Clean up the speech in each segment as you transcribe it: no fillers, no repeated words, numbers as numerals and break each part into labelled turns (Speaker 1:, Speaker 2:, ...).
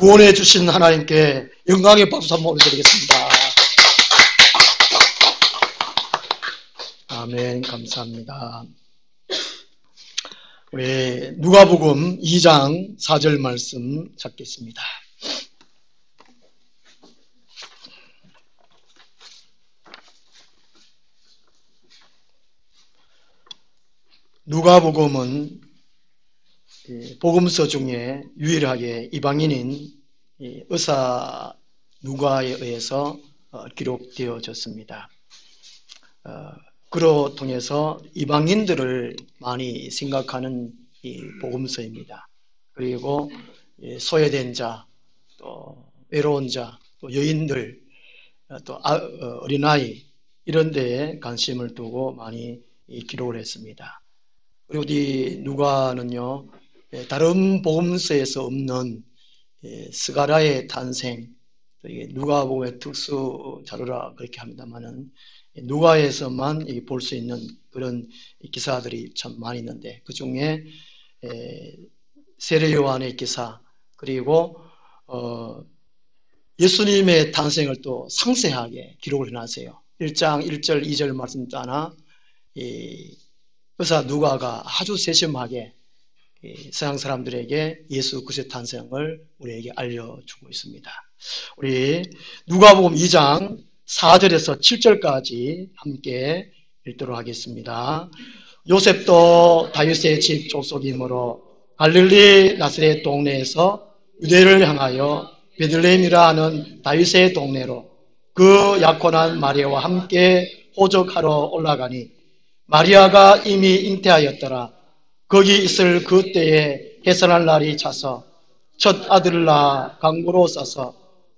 Speaker 1: 구원해 주신 하나님께 영광의 박수 한번 올려드리겠습니다. 아멘. 감사합니다. 우리 누가복음 2장 4절 말씀 찾겠습니다. 누가복음은 복음서 중에 유일하게 이방인인 의사 누가에 의해서 기록되어졌습니다. 그로 통해서 이방인들을 많이 생각하는 이 복음서입니다. 그리고 소외된 자, 또 외로운 자, 또 여인들, 또 어린아이 이런 데에 관심을 두고 많이 기록을 했습니다. 그리고 이 누가는요, 다른 복음서에서 없는 스가랴의 탄생, 누가복음의 특수 자료라 그렇게 합니다만은 누가에서만 볼 수 있는 그런 기사들이 참 많이 있는데 그 중에 세례 요한의 기사, 그리고 예수님의 탄생을 또 상세하게 기록을 해놨어요. 1장 1절 2절 말씀 따나 의사 누가가 아주 세심하게 서양 사람들에게 예수 그리스도의 탄생을 우리에게 알려주고 있습니다. 우리 누가복음 2장 4절에서 7절까지 함께 읽도록 하겠습니다. 요셉도 다윗의 집 족속이므로 갈릴리 나사렛 동네에서 유대를 향하여 베들레헴이라 하는 다윗의 동네로 그 약혼한 마리아와 함께 호적하러 올라가니 마리아가 이미 잉태하였더라. 거기 있을 그때에 해산할 날이 차서 첫 아들을 낳아 강구로 싸서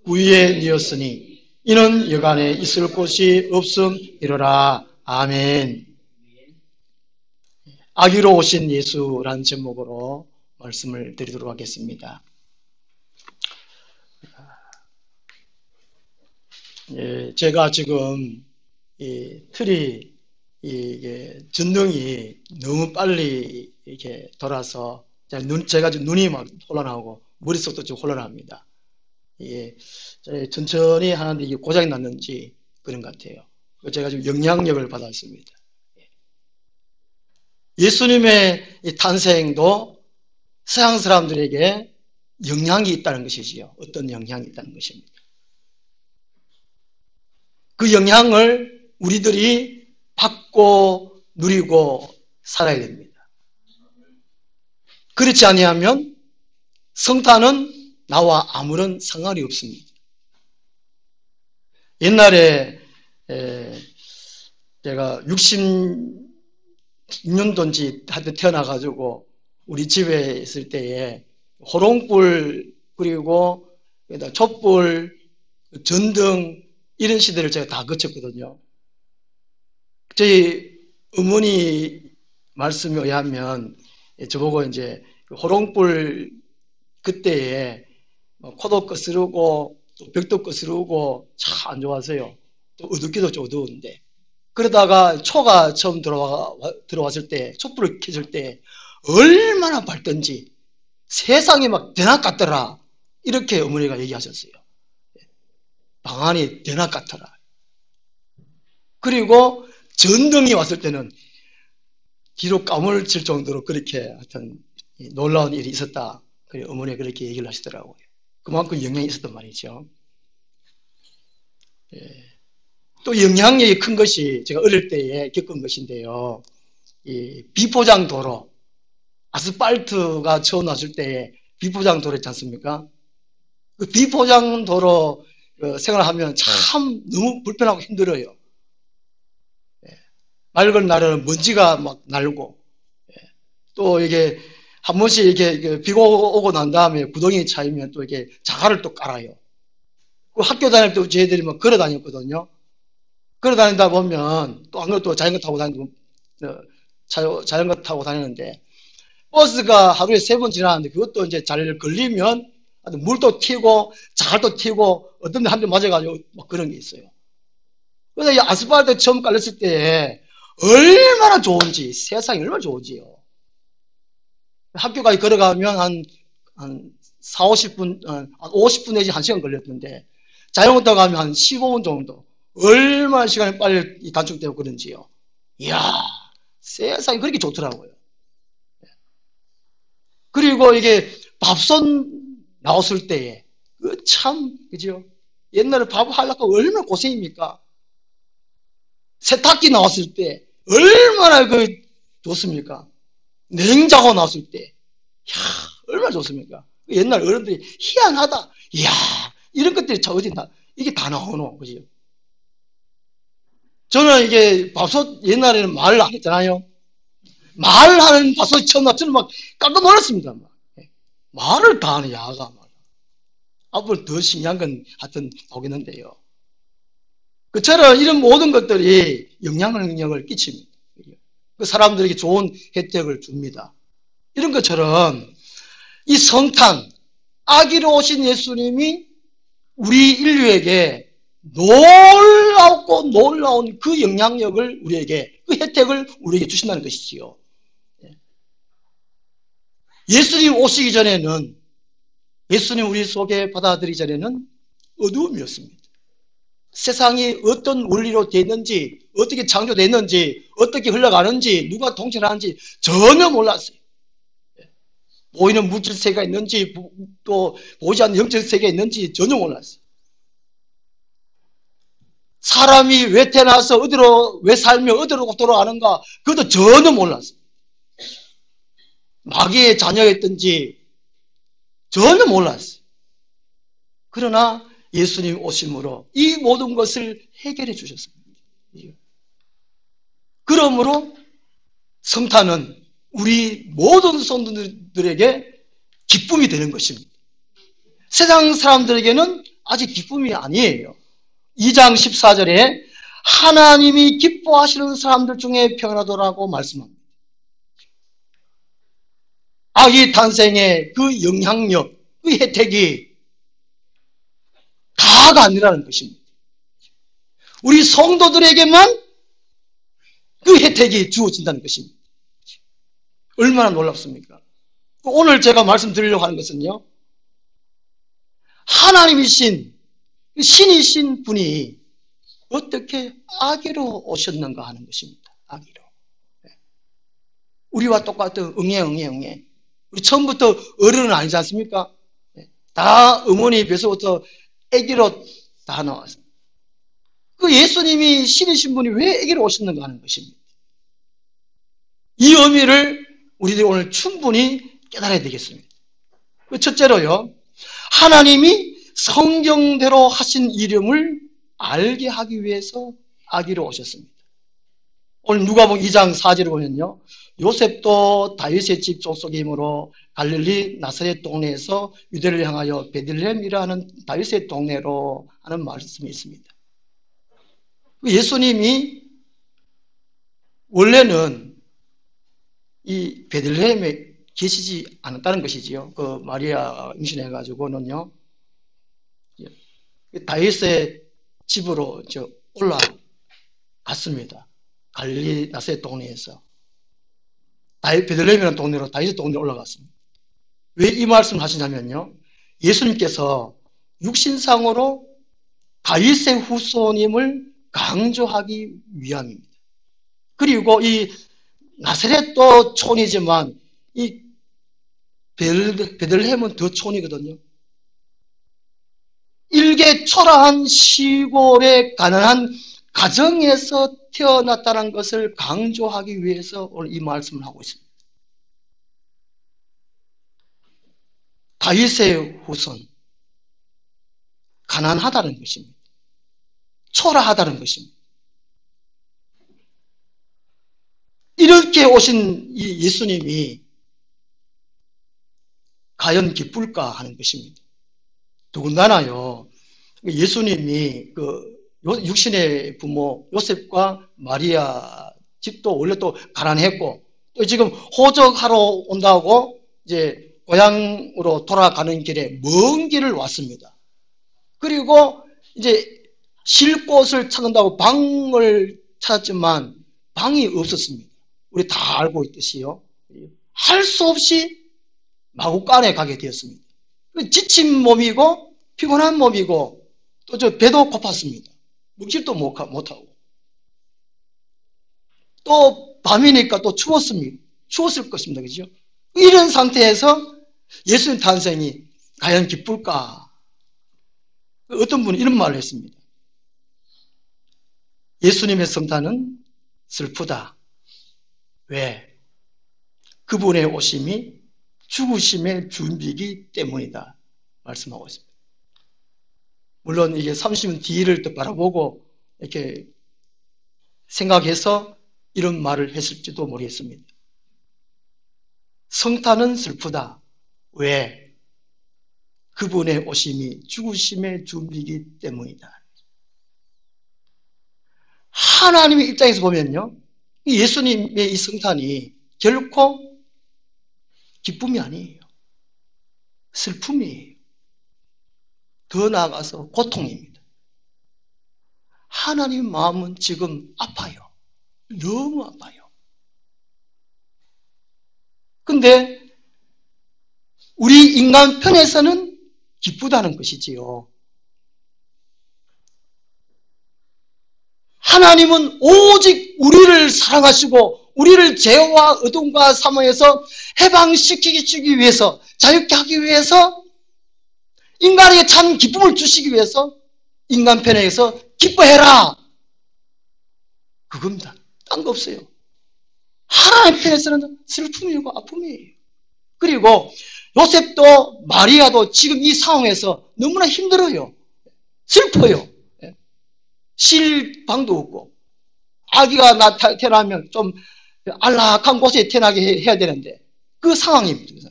Speaker 1: 구유에 뉘었으니 이는 여간에 있을 곳이 없음이로라. 아멘. 아기로 오신 예수라는 제목으로 말씀을 드리도록 하겠습니다. 제가 지금 이 틀이 전등이 너무 빨리 이렇게 돌아서 제가 지금 눈이 막 혼란하고 머릿속도 좀 혼란합니다. 천천히 하는데 이게 고장이 났는지 그런 것 같아요. 제가 지금 영향력을 받았습니다. 예수님의 이 탄생도 서양 사람들에게 영향이 있다는 것이지요. 어떤 영향이 있다는 것입니다. 그 영향을 우리들이 받고 누리고 살아야 됩니다. 그렇지 아니하면 성탄은 나와 아무런 상관이 없습니다. 옛날에 제가 60년도인지 하여튼 태어나가지고 우리 집에 있을 때에 호롱불 그리고 촛불, 전등 이런 시대를 제가 다 거쳤거든요. 저희 어머니 말씀에 의하면 저보고 이제 호롱불 그때에 코도 거스르고 또 벽도 거스르고 참 안 좋아서요. 또 어둡기도 좀 어두운데 그러다가 초가 처음 들어왔을 때 촛불을 켜줄 때 얼마나 밝던지 세상이 막 대낮 같더라 이렇게 어머니가 얘기하셨어요. 방안이 대낮 같더라. 그리고 전등이 왔을 때는 뒤로 까물칠 정도로 그렇게 하여튼 놀라운 일이 있었다. 어머니가 그렇게 얘기를 하시더라고요. 그만큼 영향이 있었단 말이죠. 또 영향력이 큰 것이 제가 어릴 때에 겪은 것인데요. 이 비포장 도로, 아스팔트가 처음 나왔을 때에 비포장 도로 있지 않습니까? 그 비포장 도로 생활하면 참 너무 불편하고 힘들어요. 맑은 날에는 먼지가 막 날고, 또 이게 한 번씩 이렇게 비가 오고 난 다음에 구덩이 차이면 또 이렇게 자갈을 또 깔아요. 그 학교 다닐 때 저희들이 막 걸어 다녔거든요. 걸어 다니다 보면 또 안 그래도 또 자전거 타고 다니는데 버스가 하루에 3번 지나가는데 그것도 이제 잘 걸리면 물도 튀고 자갈도 튀고 어떤 데 한 대 맞아가지고 막 그런 게 있어요. 그래서 이 아스팔트 처음 깔렸을 때 얼마나 좋은지, 세상이 얼마나 좋은지요. 학교까지 걸어가면 한 50분 내지 1시간 걸렸는데 자전거 가면 한 15분 정도. 얼마나 시간이 빨리 단축되고 그런지요. 이야, 세상에 그렇게 좋더라고요. 그리고 이게 밥솥 나왔을 때에 참 그죠? 옛날에 밥 하려고 얼마나 고생입니까? 세탁기 나왔을 때 얼마나 좋습니까? 냉장고 나왔을 때, 이야, 얼마나 좋습니까? 옛날 어른들이 희한하다. 이야, 이런 것들이 참 어디나 이게 다 나오노, 그죠? 저는 이게 밥솥 옛날에는 말을 안 했잖아요. 말하는 밥솥이 처음 나 저는 막 깜짝 놀랐습니다. 말을 다 하는 야가 막. 앞으로 더 신기한 건 하여튼 오겠는데요. 그처럼 이런 모든 것들이 영향력을 끼칩니다. 그 사람들에게 좋은 혜택을 줍니다. 이런 것처럼 이 성탄, 아기로 오신 예수님이 우리 인류에게 놀랍고 놀라운 그 영향력을 우리에게, 그 혜택을 우리에게 주신다는 것이지요. 예수님 오시기 전에는, 예수님 우리 속에 받아들이기 전에는 어두움이었습니다. 세상이 어떤 원리로 되었는지, 어떻게 창조됐는지, 어떻게 흘러가는지, 누가 통치하는지 전혀 몰랐어요. 보이는 물질 세계가 있는지, 또 보이지 않는 영적 세계가 있는지 전혀 몰랐어요. 사람이 왜 태어나서 어디로, 왜 살며 어디로 돌아가는가, 그것도 전혀 몰랐어요. 마귀의 자녀였든지 전혀 몰랐어요. 그러나 예수님 오심으로 이 모든 것을 해결해 주셨습니다. 그러므로 성탄은 우리 모든 성도들에게 기쁨이 되는 것입니다. 세상 사람들에게는 아직 기쁨이 아니에요. 2장 14절에 하나님이 기뻐하시는 사람들 중에 평안하도라고 말씀합니다. 아기 탄생의 그 영향력, 그 혜택이 다가 아니라는 것입니다. 우리 성도들에게만 그 혜택이 주어진다는 것입니다. 얼마나 놀랍습니까? 오늘 제가 말씀드리려고 하는 것은요, 하나님이신, 신이신 분이 어떻게 아기로 오셨는가 하는 것입니다. 아기로. 우리와 똑같은 응애. 우리 처음부터 어른은 아니지 않습니까? 다 어머니 뱃속부터 아기로 다 나왔습니다. 그 예수님이 신이신 분이 왜 아기로 오셨는가 하는 것입니다. 이 의미를 우리들이 오늘 충분히 깨달아야 되겠습니다. 첫째로요, 하나님이 성경대로 하신 이름을 알게 하기 위해서 아기로 오셨습니다. 오늘 누가복음 2장 4절을 보면요, 요셉도 다윗의 집 족속이므로 갈릴리 나사렛 동네에서 유대를 향하여 베들레헴이라는 다윗의 동네로 하는 말씀이 있습니다. 예수님이 원래는 이 베들레헴에 계시지 않았다는 것이지요. 그 마리아 임신해가지고는요, 다윗의 집으로 올라갔습니다. 갈릴리 나사렛 동네에서. 베들레헴이라는 동네로 다윗의 동네에 올라갔습니다. 왜 이 말씀을 하시냐면요, 예수님께서 육신상으로 다윗의 후손임을 강조하기 위함입니다. 그리고 이 나사렛도 촌이지만 이 베들레헴은 더 촌이거든요. 일개 초라한 시골의 가난한 가정에서 태어났다는 것을 강조하기 위해서 오늘 이 말씀을 하고 있습니다. 다윗의 후손, 가난하다는 것입니다. 초라하다는 것입니다. 이렇게 오신 이 예수님이 과연 기쁠까 하는 것입니다. 더군다나요, 예수님이 육신의 부모 요셉과 마리아 집도 원래 또 가난했고, 또 지금 호적하러 온다고 이제 고향으로 돌아가는 길에 먼 길을 왔습니다. 그리고 이제 쉴 곳을 찾는다고 방을 찾았지만 방이 없었습니다. 우리 다 알고 있듯이요, 할 수 없이 마구간에 가게 되었습니다. 지친 몸이고 피곤한 몸이고 또 저 배도 고팠습니다. 먹지도 못하고 또 밤이니까 또 추웠을 것입니다. 그죠? 이런 상태에서 예수님 탄생이 과연 기쁠까? 어떤 분이 이런 말을 했습니다. 예수님의 성탄은 슬프다. 왜? 그분의 오심이 죽으심의 준비이기 때문이다. 말씀하고 있습니다. 물론 이게 30년 뒤를 또 바라보고 이렇게 생각해서 이런 말을 했을지도 모르겠습니다. 성탄은 슬프다. 왜? 그분의 오심이 죽으심의 준비이기 때문이다. 하나님의 입장에서 보면요, 예수님의 이 성탄이 결코 기쁨이 아니에요. 슬픔이에요. 더 나아가서 고통입니다. 하나님 마음은 지금 아파요. 너무 아파요. 근데 우리 인간 편에서는 기쁘다는 것이지요. 하나님은 오직 우리를 사랑하시고 우리를 죄와 어둠과 사망에서 해방시키기 위해서, 자유케 하기 위해서, 인간에게 참 기쁨을 주시기 위해서 인간 편에서 기뻐해라. 그겁니다. 딴 거 없어요. 하나님 편에서는 슬픔이고 아픔이에요. 그리고 요셉도 마리아도 지금 이 상황에서 너무나 힘들어요. 슬퍼요. 쉴 방도 없고, 아기가 태어나면 좀 안락한 곳에 태어나게 해야 되는데 그 상황입니다.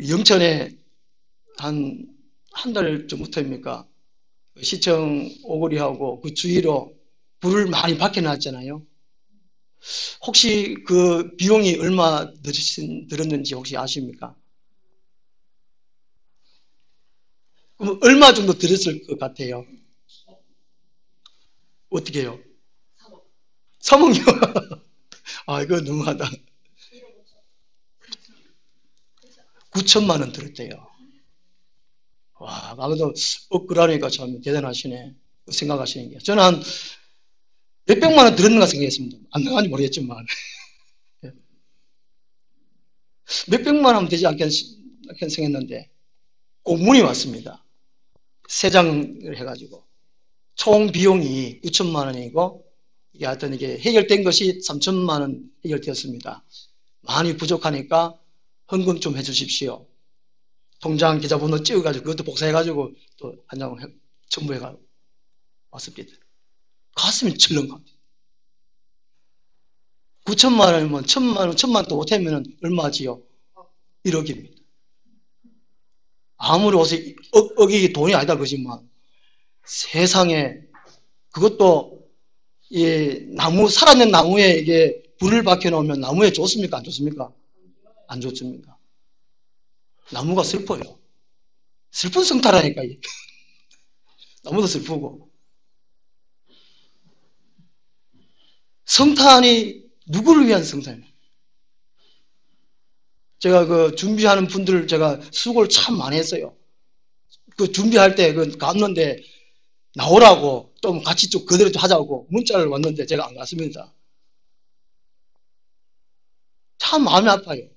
Speaker 1: 영천에 한 달 전부터입니까? 시청 오거리하고 그 주위로 불을 많이 밝혀놨잖아요. 혹시 그 비용이 얼마 들었는지 혹시 아십니까? 그럼 얼마 정도 들었을 것 같아요? 어떻게 해요? 3억요? 아, 이거 너무하다. 9천만 원 들었대요. 와, 아무도 억울하니까 참 대단하시네. 생각하시는 게. 저는 한 몇백만 원 들었는가 생각했습니다. 안 나간지 모르겠지만. 몇백만 원 되지 않겠 생각했는데, 공문이 왔습니다. 3장을 해가지고. 총 비용이 6천만 원이고, 이게 하여튼 이게 해결된 것이 3천만 원 해결되었습니다. 많이 부족하니까 헌금 좀 해주십시오. 통장 계좌번호 찍어가지고 그것도 복사해가지고 또 한 장을 첨부해가지고 왔습니다. 가슴이 철렁합니다. 9천만 원이면 1천만 또 못하면 얼마지요? 1억입니다. 아무리 옷에 억이 돈이 아니다 그러지만 세상에 그것도 이 나무 살아있는 나무에 이게 불을 박혀 놓으면 나무에 좋습니까? 안 좋습니까? 안 좋습니까? 나무가 슬퍼요. 슬픈 성타라니까. 나무도 슬프고. 성탄이 누구를 위한 성탄이에요? 제가 그 준비하는 분들을 제가 수고를 참 많이 했어요. 그 준비할 때 그 갔는데 나오라고 좀 같이 좀 그대로 좀 하자고 문자를 왔는데 제가 안 갔습니다. 참 마음이 아파요.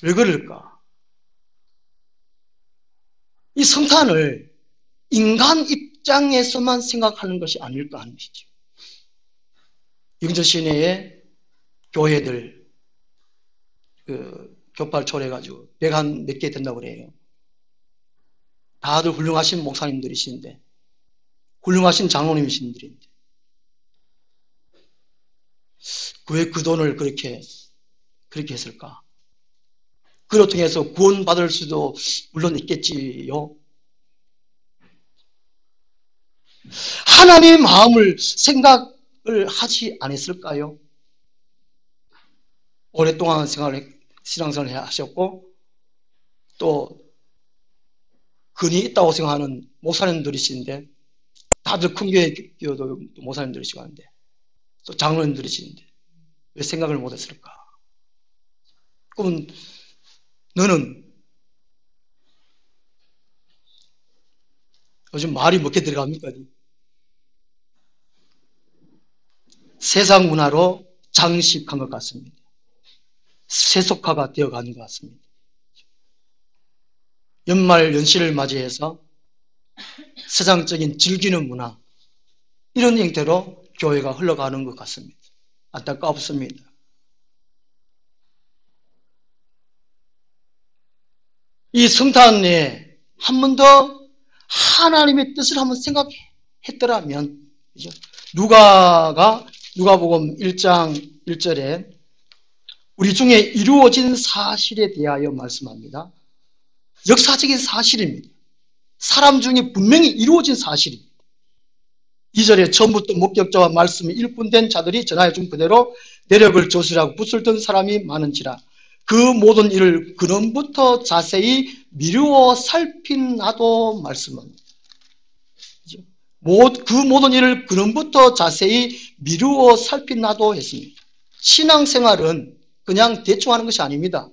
Speaker 1: 왜 그럴까? 이 성탄을 인간 입장에서만 생각하는 것이 아닐까 하는 것이죠. 영전 시내에 교회들 그 교파를 초래해가지고 100 몇 개 된다고 그래요. 다들 훌륭하신 목사님들이신데, 훌륭하신 장로님이신들인데, 왜 그 돈을 그렇게 했을까? 그걸 통해서 구원받을 수도 물론 있겠지요. 하나님의 마음을 생각을 하지 않았을까요? 오랫동안 신앙생활을 하셨고, 또 근이 있다고 생각하는 목사님들이신데, 다들 큰 교회 교도 목사님들이시고 하는데, 또 장로님들이시는데, 왜 생각을 못했을까? 그럼 너는 요즘 말이 몇 개 들어갑니까? 세상 문화로 장식한 것 같습니다. 세속화가 되어가는 것 같습니다. 연말 연시를 맞이해서 세상적인 즐기는 문화, 이런 형태로 교회가 흘러가는 것 같습니다. 안타깝습니다. 이 성탄에 한 번 더 하나님의 뜻을 한번 생각했더라면, 그죠? 누가복음 1장 1절에 우리 중에 이루어진 사실에 대하여 말씀합니다. 역사적인 사실입니다. 사람 중에 분명히 이루어진 사실입니다. 2절에 처음부터 목격자와 말씀이 일꾼된 자들이 전하여 준 그대로 내력을 조술하고 붓을 든 사람이 많은지라 그 모든 일을 근원부터 자세히 미루어 살핀 나도 말씀합니다. 그 모든 일을 근원부터 자세히 미루어 살핀 나도 했습니다. 신앙생활은 그냥 대충 하는 것이 아닙니다.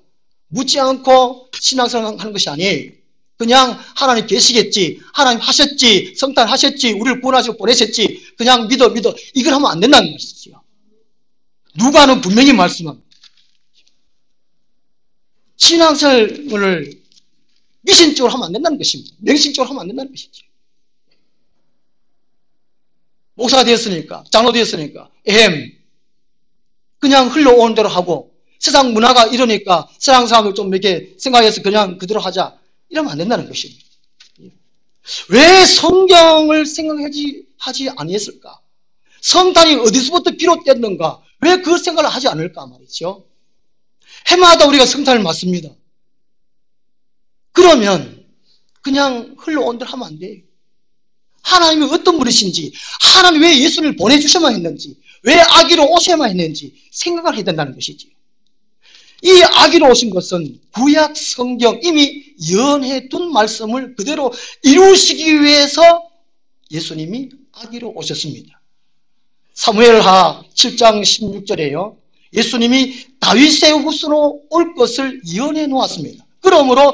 Speaker 1: 묻지 않고 신앙생활 하는 것이 아니에요. 그냥 하나님 계시겠지, 하나님 하셨지, 성탄 하셨지, 우리를 구원하시고 보내셨지, 그냥 믿어 이걸 하면 안 된다는 말이죠. 누가는 분명히 말씀합니다. 신앙생활을 미신적으로 하면 안 된다는 것입니다. 명신적으로 하면 안 된다는 것이죠. 목사가 되었으니까, 장로 되었으니까 그냥 흘러오는 대로 하고 세상 문화가 이러니까 세상 사람을 좀 이렇게 생각해서 그냥 그대로 하자, 이러면 안 된다는 것입니다. 왜 성경을 생각하지 아니했을까? 성탄이 어디서부터 비롯됐는가? 왜 그 생각을 하지 않을까 말이죠. 해마다 우리가 성탄을 맞습니다. 그러면 그냥 흘러온 대로 하면 안 돼요. 하나님이 어떤 분이신지, 하나님이 왜 예수를 보내주셔야만 했는지, 왜 아기로 오셔야만 했는지 생각을 해야 된다는 것이죠. 이 아기로 오신 것은 구약 성경 이미 예언해 둔 말씀을 그대로 이루시기 위해서 예수님이 아기로 오셨습니다. 사무엘하 7장 16절에요. 예수님이 다윗의 후손으로 올 것을 예언해 놓았습니다. 그러므로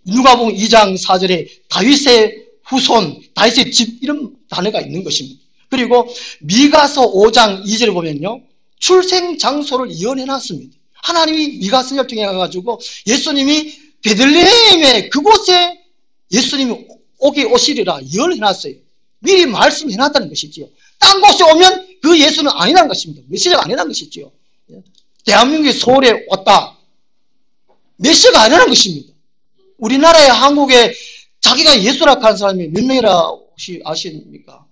Speaker 1: 누가복음 2장 4절에 다윗의 후손, 다윗의 집, 이런 단어가 있는 것입니다. 그리고 미가서 5장 2절에 보면요, 출생 장소를 예언해 놨습니다. 하나님이 미가서를 통해 가지고 예수님이 베들레헴의 그곳에 예수님이 오시리라 예언해 놨어요. 미리 말씀해 놨다는 것이지요. 딴 곳에 오면 그 예수는 아니라는 것입니다. 메시아가 아니라는 것이지요. 대한민국의 서울에 왔다, 메시아가 아니라는 것입니다. 우리나라에, 한국에 자기가 예수라 하는 사람이 몇 명이라 혹시 아십니까?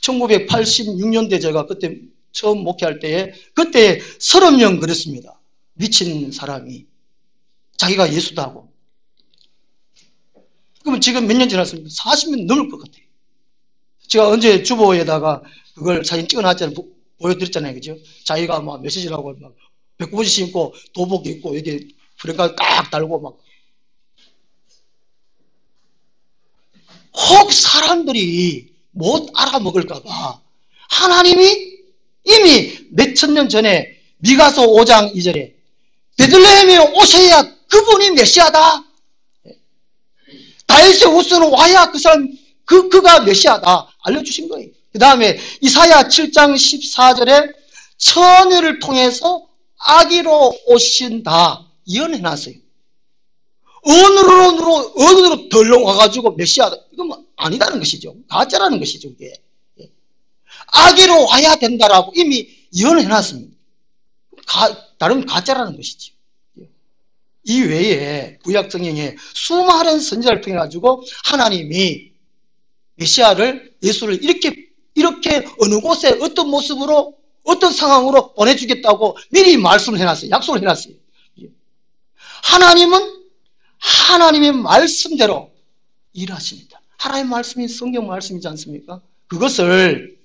Speaker 1: 1986년대 제가 그때 처음 목회할 때에 그때 30명 그랬습니다. 미친 사람이 자기가 예수다고. 그러면 지금 몇 년 지났습니까? 40년 넘을 것 같아요. 제가 언제 주보에다가 그걸 사진 찍어놨잖아요. 보여드렸잖아요. 그죠? 자기가 막 메시지라고 막 백구부지 신고 도복 입고 이렇게 프랭카 딱 달고 막. 혹 사람들이 못 알아먹을까봐 하나님이 이미 몇천 년 전에 미가서 5장 2절에 베들레헴에 오셔야 그분이 메시아다, 다윗의 후손은 와야 그 사람 그가 메시아다 알려주신 거예요. 그 다음에 이사야 7장 14절에 처녀를 통해서 아기로 오신다 예언해놨어요. 어느로 덜렁 와가지고 메시아다, 이건 아니다는 것이죠. 가짜라는 것이죠. 이게 아기로 와야 된다라고 이미 예언해놨습니다. 다른 가짜라는 것이죠. 이 외에 구약 성경에 수많은 선지자를 통해 가지고 하나님이 메시아를, 예수를 이렇게 어느 곳에 어떤 모습으로 어떤 상황으로 보내주겠다고 미리 말씀을 해놨어요. 약속을 해놨어요. 하나님은 하나님의 말씀대로 일하십니다. 하나님의 말씀이 성경 말씀이지 않습니까? 그것을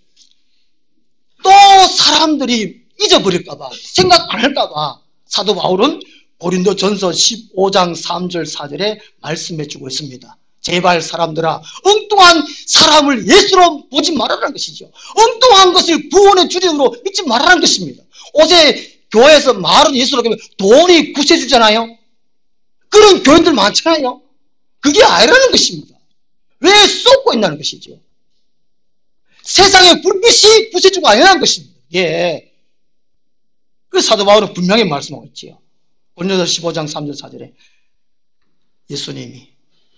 Speaker 1: 또 사람들이 잊어버릴까봐, 생각 안 할까봐 사도 바울은 고린도전서 15장 3절 4절에 말씀해주고 있습니다. 제발 사람들아, 엉뚱한 사람을 예수로 보지 말아라는 것이죠. 엉뚱한 것을 구원의 주력으로 믿지 말아라는 것입니다. 어제 교회에서 말은 예수라고 하면 돈이 구세주잖아요. 그런 교인들 많잖아요. 그게 아니라는 것입니다. 왜 쏟고 있다는 것이죠. 세상의 불빛이 구세주가 아니라는 것입니다. 예. 그래서 사도 바울은 분명히 말씀하고 있지요. 고린도서 15장 3절 4절에 예수님이,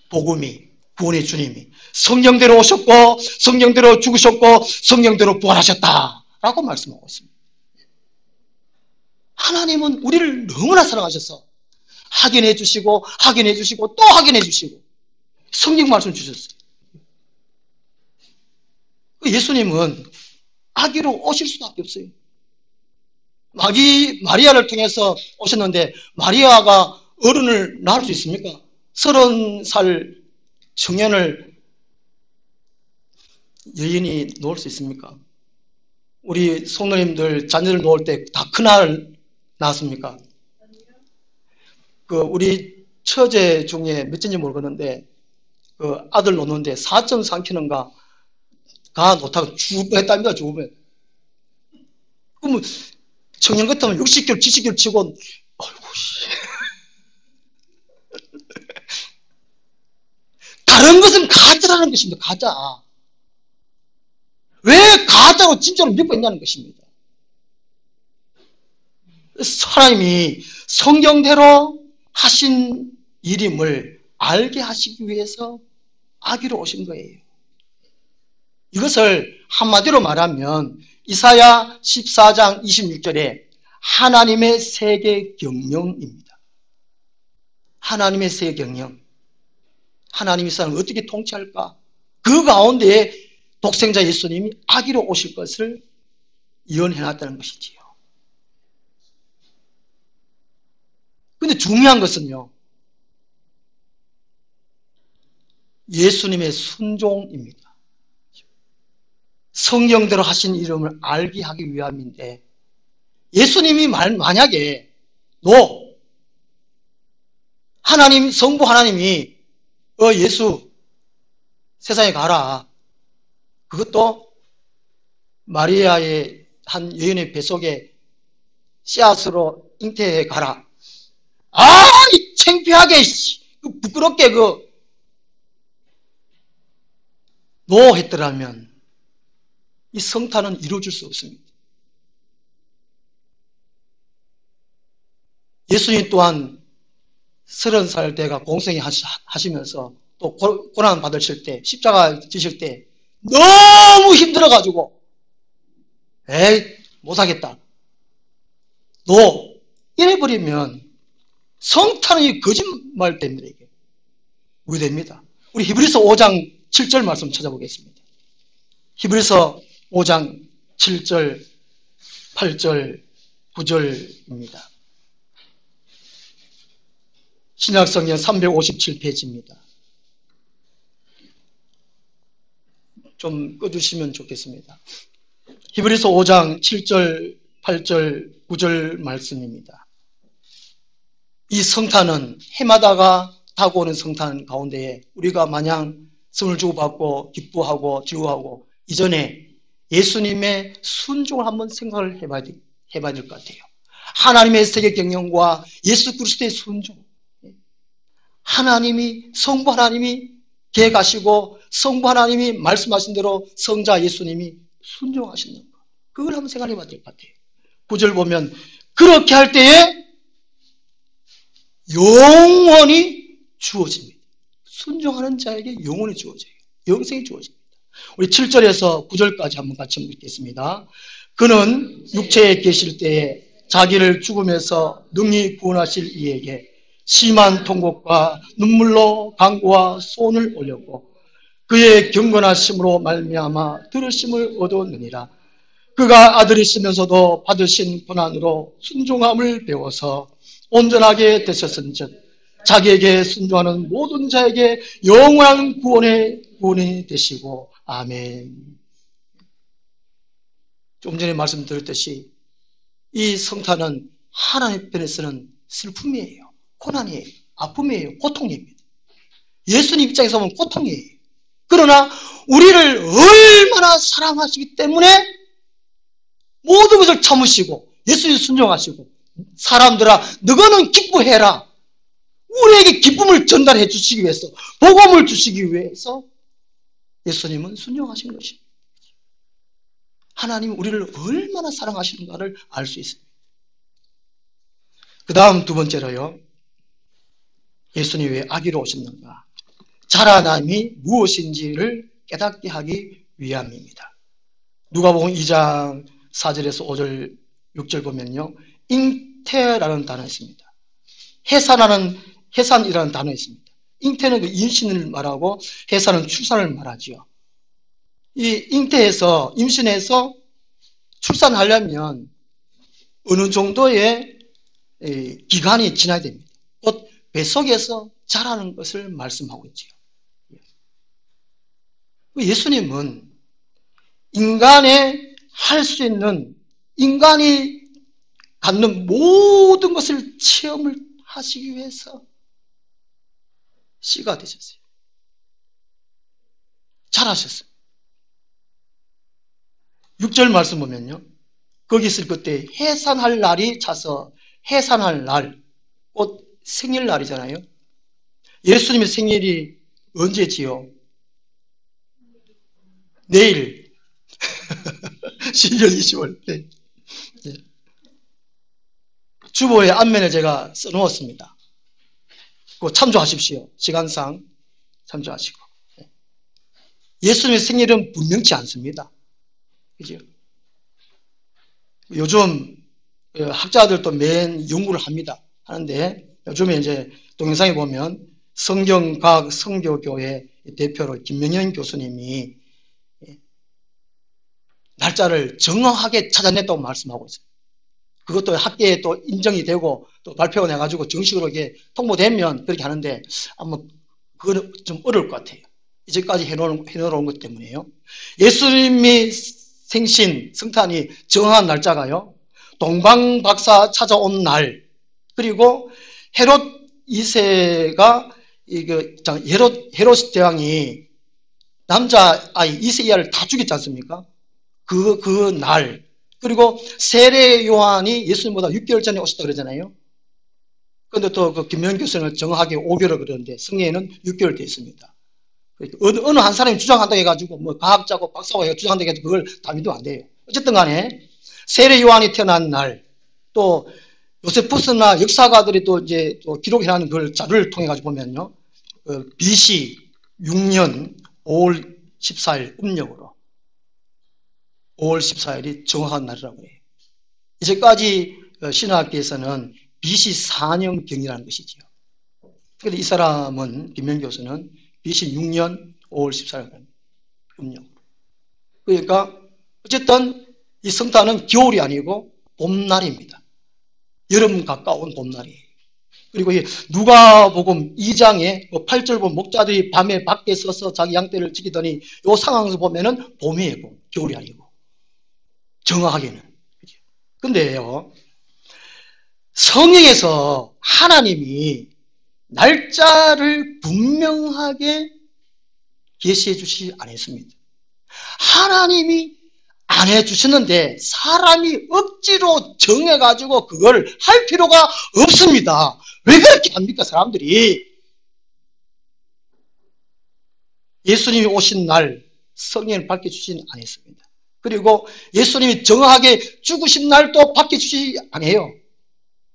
Speaker 1: 복음이, 구원의 주님이 성령대로 오셨고 성령대로 죽으셨고 성령대로 부활하셨다라고 말씀하고 있습니다. 하나님은 우리를 너무나 사랑하셔서 확인해 주시고 확인해 주시고 또 확인해 주시고 성경 말씀 주셨어요. 예수님은 아기로 오실 수밖에 없어요. 마리아를 통해서 오셨는데 마리아가 어른을 낳을 수 있습니까? 30살 청년을 여인이 놓을 수 있습니까? 우리 성도님들 자녀를 놓을 때 다 큰아을 낳았습니까? 우리 처제 중에 몇째인지 모르겠는데 아들 놓는데 4.3kg인가 가 놓다가 죽었답니다. 죽으면. 그러면 청년 같으면 60kg, 70kg 치고 어이구 다른 것은 가짜라는 것입니다. 가짜. 왜 가짜로 진짜로 믿고 있냐는 것입니다. 하나님이 성경대로 하신 일임을 알게 하시기 위해서 아기로 오신 거예요. 이것을 한마디로 말하면 이사야 14장 26절에 하나님의 세계 경영입니다. 하나님의 세계 경영. 하나님이 세상을 어떻게 통치할까? 그 가운데에 독생자 예수님이 아기로 오실 것을 예언해놨다는 것이지요. 근데 중요한 것은요, 예수님의 순종입니다. 성경대로 하신 이름을 알게 하기 위함인데, 예수님이 만약에 너 하나님, 성부 하나님이 예수 세상에 가라. 그것도 마리아의 한 여인의 뱃속에 씨앗으로 잉태해 가라. 이 창피하게 부끄럽게 노 했더라면 이 성탄은 이루어질 수 없습니다. 예수님 또한 30살 때가 공생이 하시면서 또 고난 받으실 때, 십자가 지실 때 너무 힘들어가지고 못하겠다. 너 이래버리면 성탄이 거짓말 됩니다. 이게 우회됩니다. 우리 히브리서 5장 7절 말씀 찾아보겠습니다. 히브리서 5장 7절, 8절, 9절입니다. 신약성경 357페이지입니다. 좀 꺼주시면 좋겠습니다. 히브리서 5장 7절, 8절, 9절 말씀입니다. 이 성탄은 해마다가 다가오는 성탄 가운데에 우리가 마냥 선물 주고받고 기뻐하고 즐거워하고 이전에 예수님의 순종을 한번 생각을 해봐야 될 것 같아요. 하나님의 세계 경영과 예수 그리스도의 순종. 하나님이, 성부 하나님이 계획하시고 성부 하나님이 말씀하신 대로 성자 예수님이 순종하시는 것. 그걸 한번 생각해 봐야 될 것 같아요. 9절 보면 그렇게 할 때에 영원히 주어집니다. 순종하는 자에게 영원히 주어져요. 영생이 주어집니다. 우리 7절에서 9절까지 한번 같이 읽겠습니다. 그는 육체에 계실 때에 자기를 죽음에서 능히 구원하실 이에게 심한 통곡과 눈물로 간구와 소원을 올렸고 그의 경건하심으로 말미암아 들으심을 얻었느니라. 그가 아들이시면서도 받으신 고난으로 순종함을 배워서 온전하게 되셨은즉 자기에게 순종하는 모든 자에게 영원한 구원이 되시고 아멘. 좀 전에 말씀드렸듯이 이 성탄은 하나님 편에서는 슬픔이에요. 고난이에요. 아픔이에요. 고통입니다. 예수님 입장에서 보면 고통이에요. 그러나 우리를 얼마나 사랑하시기 때문에 모든 것을 참으시고 예수님 순종하시고 사람들아 너희는 기뻐해라. 우리에게 기쁨을 전달해 주시기 위해서 복음을 주시기 위해서 예수님은 순종하신 것입니다. 하나님은 우리를 얼마나 사랑하시는가를 알 수 있습니다. 그 다음 두 번째로요. 예수님이 왜 아기로 오셨는가? 자라남이 무엇인지를 깨닫게 하기 위함입니다. 누가복음 2장 4절에서 5절 6절 보면요. 잉태라는 단어 있습니다. 해산이라는 단어 있습니다. 잉태는 그 임신을 말하고 해산은 출산을 말하지요. 이 잉태해서 임신해서 출산하려면 어느 정도의 기간이 지나야 됩니다. 곧 뱃속에서 자라는 것을 말씀하고 있지요. 예수님은 인간의 할 수 있는 인간이 갖는 모든 것을 체험을 하시기 위해서 씨가 되셨어요. 잘하셨어요. 6절 말씀 보면요. 거기 있을 그때 해산할 날이 차서 해산할 날, 곧 생일날이잖아요. 예수님의 생일이 언제지요? 내일 12월 20일 네. 주보에 앞면에 제가 써놓았습니다. 그거 참조하십시오. 시간상 참조하시고. 예수님의 생일은 분명치 않습니다. 그죠? 요즘 학자들도 매년 연구를 합니다. 하는데 요즘에 이제 동영상에 보면 성경과학 성교교회 대표로 김명현 교수님이 날짜를 정확하게 찾아냈다고 말씀하고 있어요. 그것도 학계에 또 인정이 되고 또 발표가 내가지고 정식으로 이게 통보되면 그렇게 하는데 아마 그거는 좀 어려울 것 같아요. 이제까지 해놓은 것 때문에요. 예수님이 생신, 성탄이 정확한 날짜가요. 동방박사 찾아온 날, 그리고 헤롯 2세가 헤롯 대왕이 남자아이 이세야를 다 죽였지 않습니까? 그 날, 그리고 세례 요한이 예수님보다 6개월 전에 오셨다 그러잖아요. 그런데 또 그 김명현 교수는 정확하게 5개월 그러는데 성경에는 6개월 되어 있습니다. 어느 한 사람이 주장한다고 해가지고 뭐 과학자고 박사고 주장한다고 해가지고 그걸 다 믿으면 안 돼요. 어쨌든 간에 세례 요한이 태어난 날, 또 요세푸스나 역사가들이 또 이제 또 기록해놓은 그 자료를 통해 가지고 보면요, BC 6년 5월 14일 음력으로 5월 14일이 정확한 날이라고 해요. 이제까지 신학계에서는 BC 4년경이라는 것이지요. 그런데 이 사람은 김명 교수는 BC 6년 5월 14일 음력으로. 그러니까 어쨌든 이 성탄은 겨울이 아니고 봄날입니다. 여름 가까운 봄날이에요. 그리고 이 누가복음 2장에 8절 보면 목자들이 밤에 밖에 서서 자기 양떼를 지키더니 이 상황에서 보면은 봄이에요. 봄. 겨울이 아니고. 정확하게는. 근데요, 성경에서 하나님이 날짜를 분명하게 계시해 주시지 않았습니다. 하나님이 안 해주셨는데 사람이 억지로 정해가지고 그걸 할 필요가 없습니다. 왜 그렇게 합니까, 사람들이? 예수님이 오신 날 성경을 밝혀주시지 않았습니다. 그리고 예수님이 정확하게 죽으신 날도 밝혀주시지 않아요.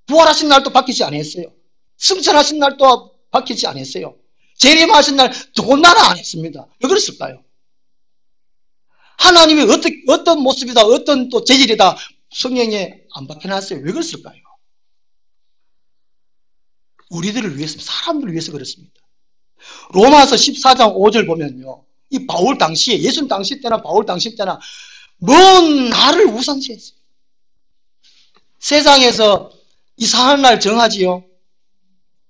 Speaker 1: 부활하신 날도 밝히지 않았어요. 승천하신 날도 밝히지 않았어요. 재림하신 날 더군다나 안 했습니다. 왜 그랬을까요? 하나님이 어떤 모습이다, 어떤 또 재질이다, 성경에 안 밝혀놨어요. 왜 그랬을까요? 우리들을 위해서, 사람들을 위해서 그렇습니다. 로마서 14장 5절 보면요, 이 바울 당시에, 예수님 당시 때나 바울 당시 때나 먼 날을 우선시했어요. 세상에서 이상한 날 정하지요.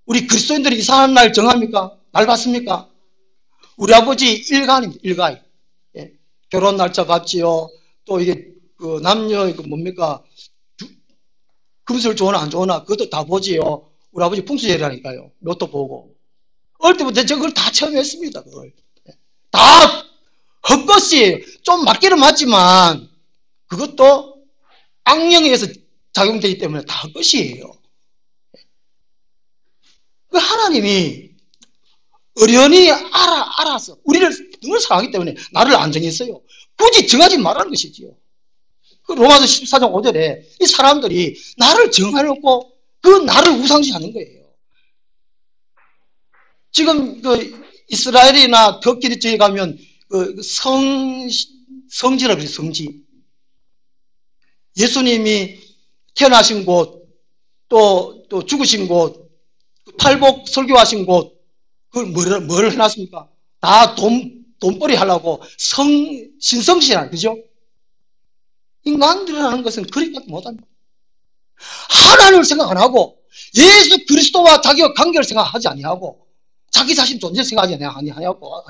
Speaker 1: 우리 그리스도인들이 이상한 날 정합니까? 날 봤습니까? 우리 아버지 일가입니다. 일가. 예. 결혼 날짜 같지요. 또 이게 그 남녀 그 뭡니까? 금술 좋으나 안 좋으나 그것도 다 보지요. 우리 아버지 풍수제라니까요. 로또 보고. 어릴 때부터 저걸 다 체험했습니다. 그걸. 다 헛것이에요. 좀 맞기는 맞지만 그것도 악령에 의해서 작용되기 때문에 다 끝이에요. 그 하나님이 어련히 알아서 우리를 늘 사랑하기 때문에 나를 안 정했어요. 굳이 정하지 말라는 것이지요. 그 로마서 14장 5절에 이 사람들이 나를 정해놓고 그 나를 우상시하는 거예요. 지금 그 이스라엘이나 터키 쪽에 가면 그 성지라고 그래요. 성지. 예수님이 태어나신 곳, 또 죽으신 곳, 팔복 설교하신 곳, 그걸 뭘 해놨습니까? 다 돈벌이 하려고 신성시라, 그죠? 인간들이라는 것은 그렇게밖에 못합니다. 하나님을 생각 안 하고, 예수 그리스도와 자기가 관계를 생각하지 아니하고, 자기 자신 존재 생각하지 아니하고,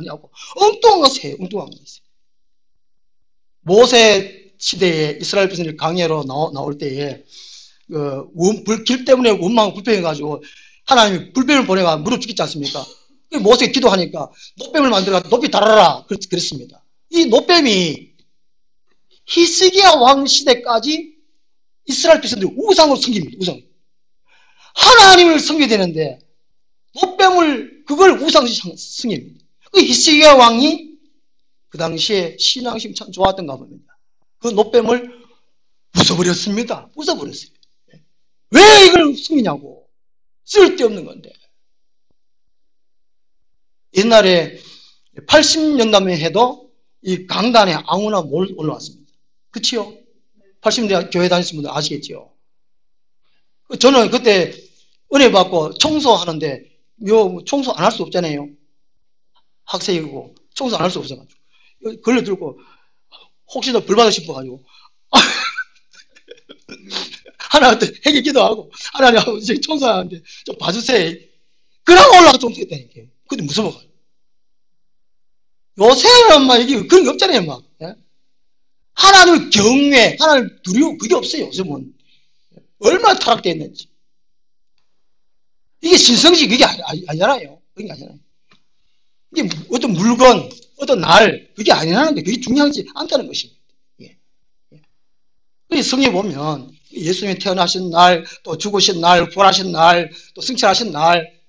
Speaker 1: 엉뚱한 것이에요, 엉뚱한 것이에요. 모세 시대에 이스라엘 백성들이 광야로 나올 때에, 불길 때문에 원망 불평해가지고, 하나님이 불뱀을 보내가 무릎 죽이지 않습니까? 모세가 기도하니까 노뱀을 만들어 높이 달아라 그랬습니다. 이 노뱀이 히스기야 왕 시대까지 이스라엘 백성들이 우상으로 섬깁니다. 우상. 하나님을 섬겨야 되는데 노뱀을 그걸 우상 섬깁니다. 그 히스기야 왕이 그 당시에 신앙심이 참 좋았던가 봅니다. 그 노뱀을 부숴버렸습니다. 부숴버렸어요. 왜 이걸 섬기냐고. 쓸데없는 건데. 옛날에 80년대에 해도 이 강단에 아무나 못 올라왔습니다. 그치요? 80년대 교회 다니신 분들 아시겠죠? 저는 그때 은혜 받고 청소하는데 청소 안 할 수 없잖아요. 학생이고 청소 안 할 수 없어가지고 걸려들고 혹시나 불 받아 싶어가지고 하나한테 회개 기도하고 하나님 이제 청소하는데 좀 봐주세요. 그러고 올라가 청소했다니까요. 근데 무서워가지고. 요새는 막 이게 그런 게 없잖아요, 막. 예? 하나님을 경외, 하나님을 두려워, 그게 없어요, 요즘은. 얼마나 타락되어 있는지. 이게 신성식, 그게 아니잖아요. 그게 아니잖아요. 이게 어떤 물건, 어떤 날, 그게 아니라는데, 그게 중요하지 않다는 것입니다. 예. 예. 성경에 보면, 예수님이 태어나신 날, 또 죽으신 날, 부활하신 날, 또 승천하신 날,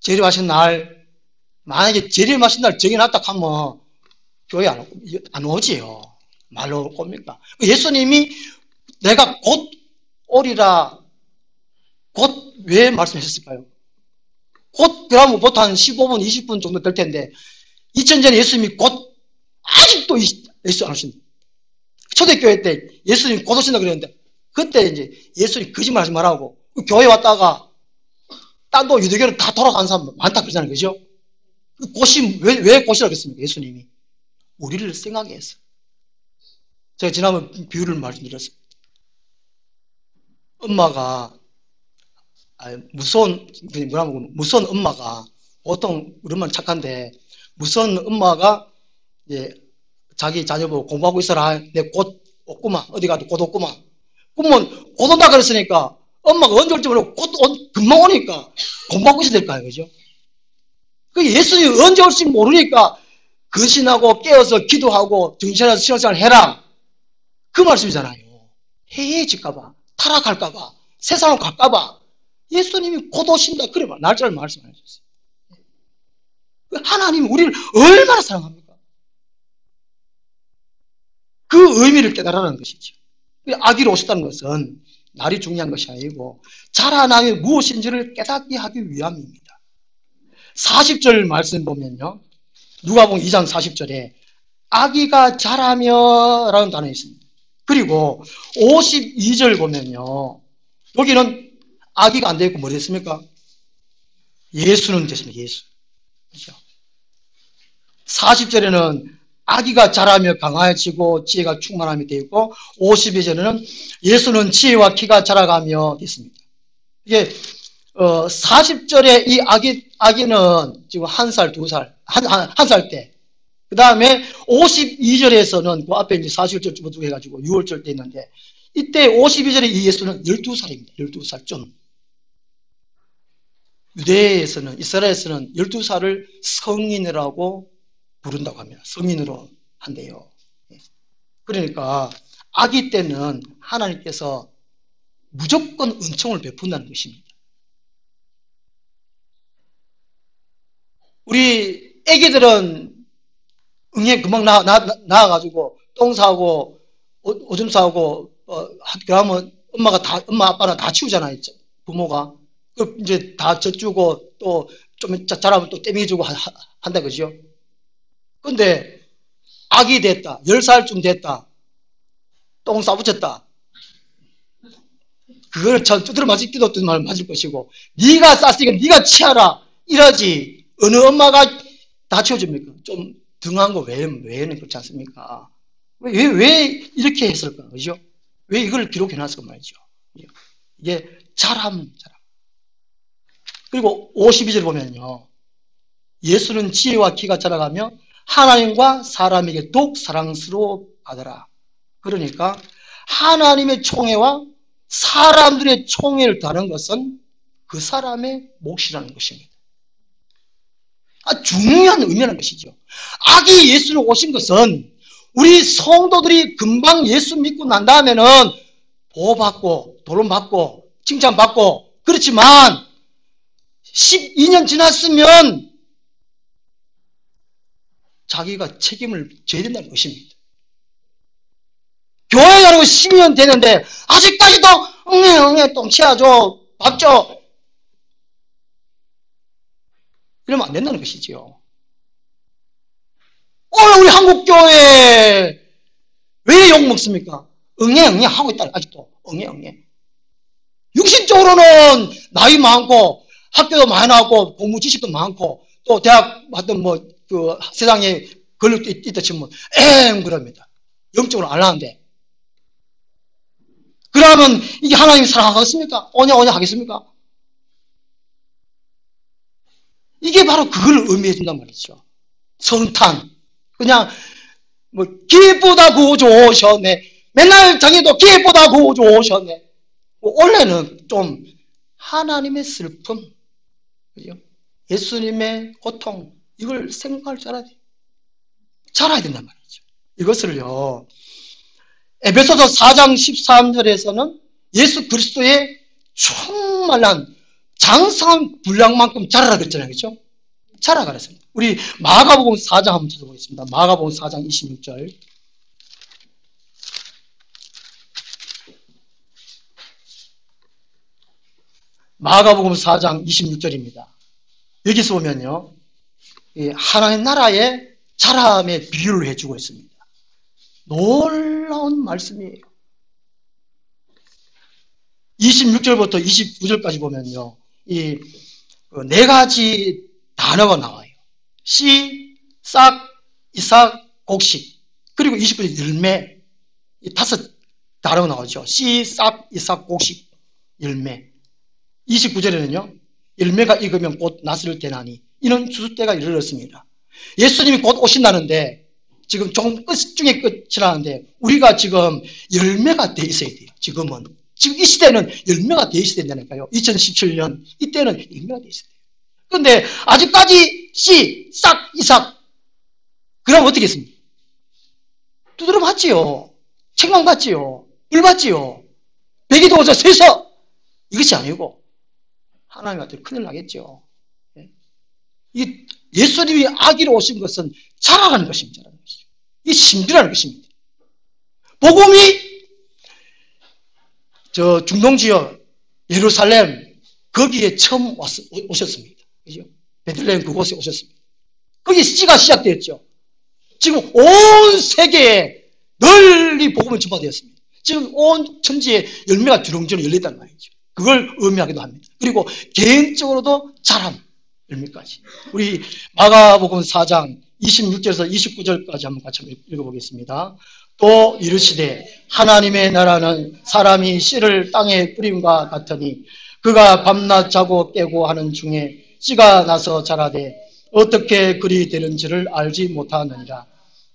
Speaker 1: 재림하신 날, 만약에 재림하신 날 정해놨다 하면 교회 안 오지요. 말로 올 겁니까? 예수님이 내가 곧 오리라 곧 왜 말씀하셨을까요? 곧 그러면 보통 한 15분, 20분 정도 될 텐데 2000년 전에 예수님이 곧 아직도 예수 안 오신다. 초대교회 때 예수님이 곧 오신다 그랬는데 그때 이제 예수님이 거짓말 하지 말라고 교회 왔다가 딴도 유대교는 다 돌아간 사람 많다 그러잖아요. 그죠? 곧이 왜 곧이라고 했습니까? 예수님이 우리를 생각해 했어. 제가 지난번 비유를 말씀드렸습니다. 엄마가 무서운 엄마가 보통 우리 엄마는 착한데 무서운 엄마가 이제 자기 자녀 보고 공부하고 있어라. 내 곧 없구만. 어디 가도 곧 없구만. 그러면 곧 온다 그랬으니까 엄마가 언제 올지 모르고 금방 오니까 공부하고 있어야 될까요? 그죠? 그 예수님이 언제 올지 모르니까 근신하고 깨어서 기도하고 정신차려서 신앙생활 해라. 그 말씀이잖아요. 해해질까봐, 타락할까봐, 세상으로 갈까봐 예수님이 곧 오신다. 그래 날짜를 말씀하셨어요. 하나님이 우리를 얼마나 사랑합니까? 그 의미를 깨달으라는 것이죠. 아기로 오셨다는 것은 날이 중요한 것이 아니고 자라남이 무엇인지를 깨닫게 하기 위함입니다. 40절 말씀 보면요. 누가복음 2장 40절에 아기가 자라며 라는 단어가 있습니다. 그리고 52절 보면요. 여기는 아기가 안 되어 있고 뭐 됐습니까? 예수는 됐습니다. 예수. 그렇죠? 40절에는 아기가 자라며 강하여지고 지혜가 충만함이 되어 있고 52절에는 예수는 지혜와 키가 자라가며 됐습니다. 이게 40절에 이 아기는 지금 1살, 2살, 한 살 때. 그 다음에 52절에서는 그 앞에 이제 40절부터 해가지고 6월절 때 있는데 이때 52절에 이 예수는 12살입니다. 12살쯤. 유대에서는, 이스라엘에서는 12살을 성인이라고 부른다고 합니다. 성인으로 한대요. 그러니까 아기 때는 하나님께서 무조건 은총을 베푼다는 것입니다. 우리 애기들은 응애 금방 나와가지고 똥 싸고 오줌 싸고 그러면 엄마 아빠는 다 치우잖아요. 부모가. 이제 다 젖주고 또 좀 자라면 또 떼미주고 한다 그죠? 근데 아기 됐다. 10살쯤 됐다. 똥 싸붙였다. 그걸 참 두드려 맞기도 맞을 것이고 네가 쌌으니까 네가 치아라 이러지 어느 엄마가 다 치워줍니까? 좀 등한 거 외에는 그렇지 않습니까? 왜 이렇게 했을까? 그죠? 왜 이걸 기록해놨을까 말이죠. 이게 자람. 그리고 52절 보면요. 예수는 지혜와 키가 자라가며 하나님과 사람에게 더욱 사랑스러워 하더라. 그러니까 하나님의 총애와 사람들의 총애를 다른 것은 그 사람의 몫이라는 것입니다. 중요한 의미라는 것이죠. 아기 예수로 오신 것은 우리 성도들이 금방 예수 믿고 난 다음에는 보호받고 도론받고 칭찬받고 그렇지만 12년 지났으면 자기가 책임을 져야 된다는 것입니다. 교회 다니고 12년 되는데 아직까지도 응애 똥 치워줘 밥 줘 이러면 안 된다는 것이지요. 우리 한국교회 왜 욕먹습니까? 응애 하고 있다 아직도 응애 육신적으로는 나이 많고 학교도 많이 나왔고 공부 지식도 많고 또 대학 하여튼 그 세상에 권력도 있다 치면 그럽니다. 영적으로 안 하는데 그러면 이게 하나님 사랑하겠습니까? 오냐 하겠습니까? 이게 바로 그걸 의미해 준단 말이죠. 성탄. 그냥 기쁘다 구주 오셨네. 맨날 자기도 기쁘다 구주 오셨네. 원래는 좀 하나님의 슬픔, 그죠? 예수님의 고통 이걸 생각할 줄 알아야 된단 말이죠. 이것을요. 에베소서 4장 13절에서는 예수 그리스도의 충만한 장성한 분량만큼 자라라 그랬잖아요. 그렇죠? 자라가 그랬습니다. 우리 마가복음 4장 한번 찾아보겠습니다. 마가복음 4장 26절. 마가복음 4장 26절입니다. 여기서 보면요. 하나님 나라의 자람의 비유를 해주고 있습니다. 놀라운 말씀이에요. 26절부터 29절까지 보면요. 이 네 가지 단어가 나와요. 씨, 싹, 이삭, 곡식. 그리고 29절 열매. 이 5 단어가 나오죠. 씨, 싹, 이삭, 곡식, 열매. 29절에는요. 열매가 익으면 곧 낫을 대나니 이는 주수 때가 이르렀습니다. 예수님이 곧 오신다는데 지금 조금 끝 중에 끝이라는데 우리가 지금 열매가 돼 있어야 돼요. 지금 이 시대는 열매가 돼 있어야 된다니까요. 2017년 이때는 열매가 돼 있어야 돼요. 그런데 아직까지 씨, 싹, 이삭 그럼 어떻게 했습니까? 두드려 맞지요. 책망 받지요. 물 받지요. 배기도 오서 세서 이것이 아니고 하나님한테 큰일 나겠죠. 예수님이 아기로 오신 것은 자라가는 것입니다. 이 신비라는 것입니다. 복음이 저 중동지역 예루살렘 거기에 처음 오셨습니다. 그죠? 베들레헴 그곳에 오셨습니다. 거기 씨가 시작되었죠. 지금 온 세계에 널리 복음을 전파되었습니다. 지금 온 천지에 열매가 주렁주렁 열렸단 말이죠. 그걸 의미하기도 합니다. 그리고 개인적으로도 자람 열매까지. 우리 마가복음 4장 26절에서 29절까지 한번 같이 읽어보겠습니다. 또 이르시되 하나님의 나라는 사람이 씨를 땅에 뿌림과 같으니 그가 밤낮 자고 깨고 하는 중에 씨가 나서 자라되 어떻게 그리 되는지를 알지 못하느니라.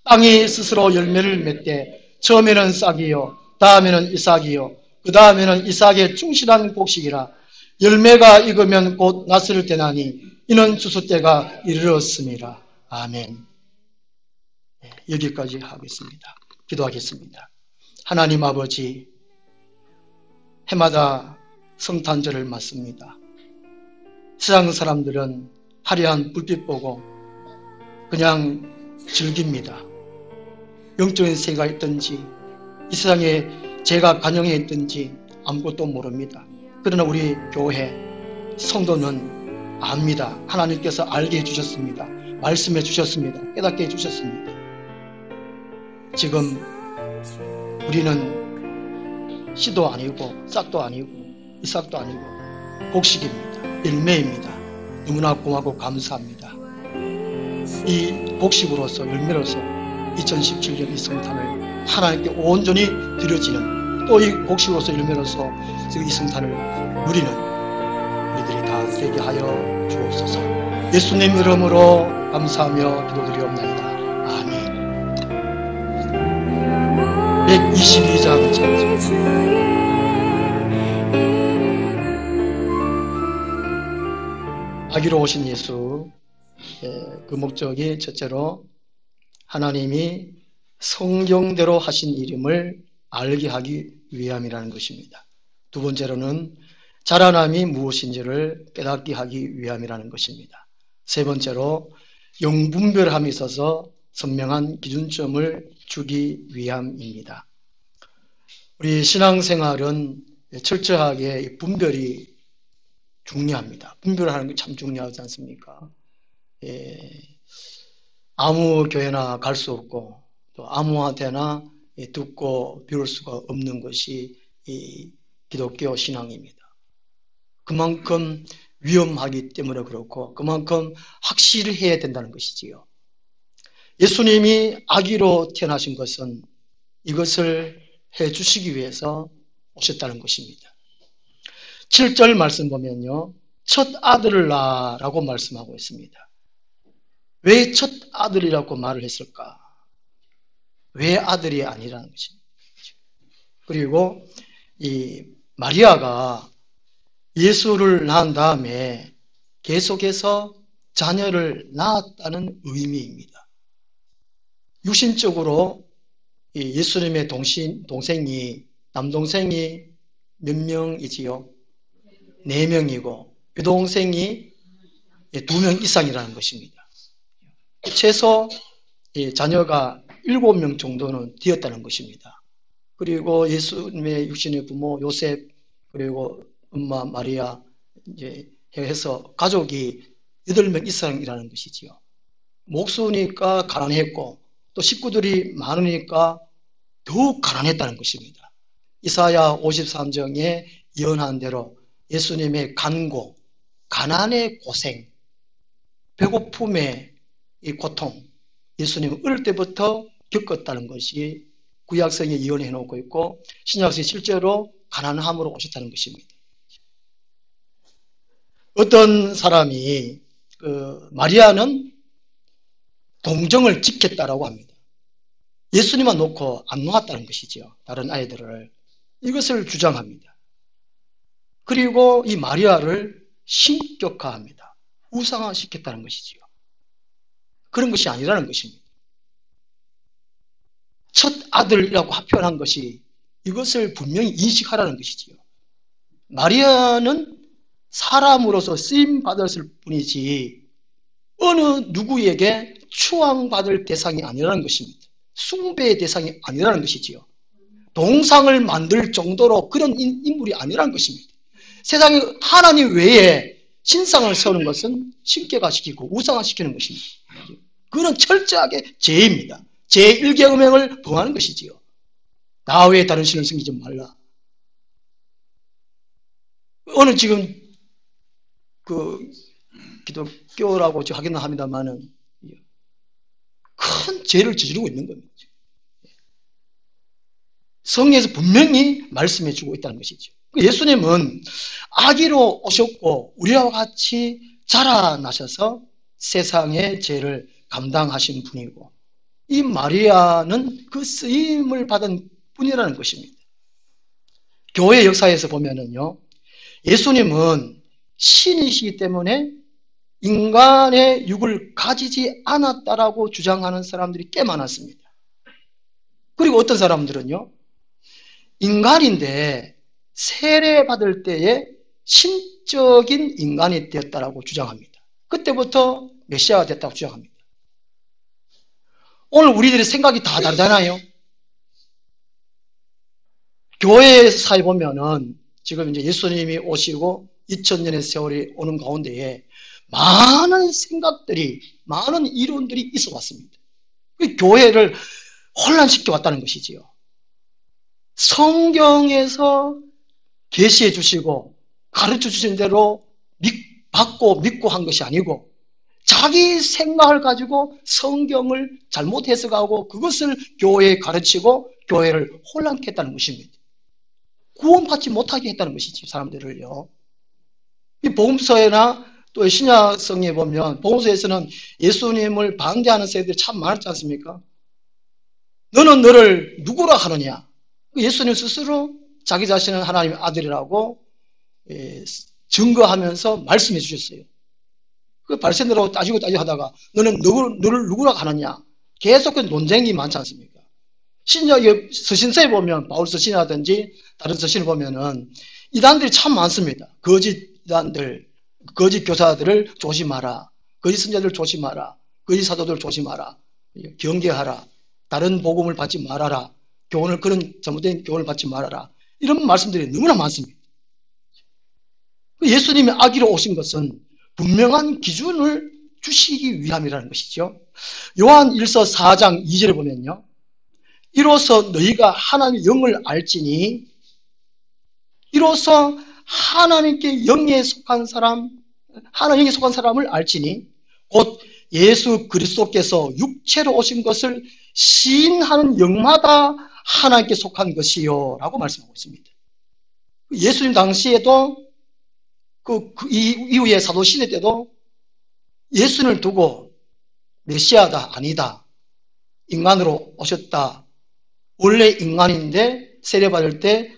Speaker 1: 땅이 스스로 열매를 맺되 처음에는 싹이요 다음에는 이삭이요 그 다음에는 이삭의 충실한 곡식이라. 열매가 익으면 곧 낫을 대나니 이는 추수 때가 이르렀습니다. 아멘. 네, 여기까지 하겠습니다. 기도하겠습니다. 하나님 아버지, 해마다 성탄절을 맞습니다. 세상 사람들은 화려한 불빛 보고 그냥 즐깁니다. 영적인 세계가 있든지 이 세상에 죄가 관영해 있든지 아무것도 모릅니다. 그러나 우리 교회 성도는 압니다. 하나님께서 알게 해주셨습니다. 말씀해 주셨습니다. 깨닫게 해주셨습니다. 지금 우리는 씨도 아니고 싹도 아니고 이삭도 아니고 곡식입니다. 열매입니다. 너무나 고맙고 감사합니다. 이 곡식으로서 열매로서 2017년 이 성탄을 하나님께 온전히 드려지는 또 이 곡식으로서 열매로서 이 성탄을 누리는 우리들이 다 되게 하여 주옵소서. 예수님 이름으로 감사하며 기도드리옵나이다. 아멘. 122장 찬송. 아기로 오신 예수, 그 목적이 첫째로 하나님이 성경대로 하신 이름을 알게 하기 위함이라는 것입니다. 두 번째로는 자라남이 무엇인지를 깨닫게 하기 위함이라는 것입니다. 세 번째로 영분별함이 있어서 선명한 기준점을 주기 위함입니다. 우리 신앙생활은 철저하게 분별이 중요합니다. 분별하는 게 참 중요하지 않습니까? 아무 교회나 갈 수 없고 또 아무한테나 듣고 배울 수가 없는 것이 이 기독교 신앙입니다. 그만큼 위험하기 때문에 그렇고 그만큼 확실해야 된다는 것이지요. 예수님이 아기로 태어나신 것은 이것을 해주시기 위해서 오셨다는 것입니다. 7절 말씀 보면요, 첫 아들을 낳으라고 말씀하고 있습니다. 왜 첫 아들이라고 말을 했을까? 왜 아들이 아니라는 것입니다. 그리고 이 마리아가 예수를 낳은 다음에 계속해서 자녀를 낳았다는 의미입니다. 육신적으로 예수님의 동생이 남동생이 몇 명이지요? 4명이고 여동생이 2명 이상이라는 것입니다. 최소 자녀가 7명 정도는 되었다는 것입니다. 그리고 예수님의 육신의 부모 요셉 그리고 엄마 마리아 이제 해서 가족이 8명 이상이라는 것이지요. 목수니까 가난했고 또 식구들이 많으니까 더욱 가난했다는 것입니다. 이사야 53장에 예언한 대로 예수님의 간고, 가난의 고생, 배고픔의 이 고통, 예수님은 어릴 때부터 겪었다는 것이 구약성에 예언해 놓고 있고 신약성에 실제로 가난함으로 오셨다는 것입니다. 어떤 사람이 마리아는 동정을 지켰다라고 합니다. 예수님만 놓고 안 놓았다는 것이죠. 다른 아이들을. 이것을 주장합니다. 그리고 이 마리아를 신격화합니다. 우상화시켰다는 것이지요. 그런 것이 아니라는 것입니다. 첫 아들이라고 표현한 것이 이것을 분명히 인식하라는 것이지요. 마리아는 사람으로서 쓰임받았을 뿐이지 어느 누구에게 추앙받을 대상이 아니라는 것입니다. 숭배의 대상이 아니라는 것이지요. 동상을 만들 정도로 그런 인물이 아니라는 것입니다. 세상에 하나님 외에 신상을 세우는 것은 신격화시키고 우상화시키는 것입니다. 그건 철저하게 죄입니다. 제1계명을 범하는 것이지요. 나 외에 다른 신을 섬기지 말라. 오늘 지금 기독교라고 하기는 합니다만은 큰 죄를 저지르고 있는 겁니다. 성경에서 분명히 말씀해 주고 있다는 것이죠. 예수님은 아기로 오셨고 우리와 같이 자라나셔서 세상의 죄를 감당하신 분이고 이 마리아는 그 쓰임을 받은 분이라는 것입니다. 교회 역사에서 보면은요, 예수님은 신이시기 때문에 인간의 육을 가지지 않았다라고 주장하는 사람들이 꽤 많았습니다. 그리고 어떤 사람들은요, 인간인데 세례받을 때에 신적인 인간이 되었다라고 주장합니다. 그때부터 메시아가 됐다고 주장합니다. 오늘 우리들의 생각이 다 다르잖아요. 교회 사에 보면은 지금 이제 예수님이 오시고 2000년의 세월이 오는 가운데에 많은 생각들이, 많은 이론들이 있어 왔습니다. 그 교회를 혼란시켜 왔다는 것이지요. 성경에서 계시해 주시고 가르쳐 주신 대로 받고 믿고 한 것이 아니고 자기 생각을 가지고 성경을 잘못 해석하고 그것을 교회에 가르치고 교회를 혼란케 했다는 것입니다. 구원받지 못하게 했다는 것이지, 사람들을요. 이 복음서에나 또 신약성에 보면 복음서에서는 예수님을 반대하는 세대들이 참 많았지 않습니까? 너는 너를 누구라 하느냐? 예수님 스스로 자기 자신은 하나님의 아들이라고 증거하면서 말씀해 주셨어요. 그 바리새인들하고 따지고 하다가 너는 너를 누구라 하느냐? 계속 그 논쟁이 많지 않습니까? 신약의 서신서에 보면 바울 서신이라든지 다른 서신을 보면은 이단들이 참 많습니다. 거짓 이단들, 거짓 교사들을 조심하라. 거짓 선자들을 조심하라. 거짓 사도들을 조심하라. 경계하라. 다른 복음을 받지 말아라. 그런 잘못된 교훈을 받지 말아라. 이런 말씀들이 너무나 많습니다. 예수님이 아기로 오신 것은 분명한 기준을 주시기 위함이라는 것이죠. 요한 1서 4장 2절에 보면요. 이로써 너희가 하나님의 영을 알지니, 이로써 하나님께 영에 속한 사람, 하나님에 속한 사람을 알지니 곧 예수 그리스도께서 육체로 오신 것을 시인하는 영마다 하나님께 속한 것이요 라고 말씀하고 있습니다. 예수님 당시에도 이후에 사도시대 때도 예수님을 두고 메시아다, 아니다, 인간으로 오셨다, 원래 인간인데 세례받을 때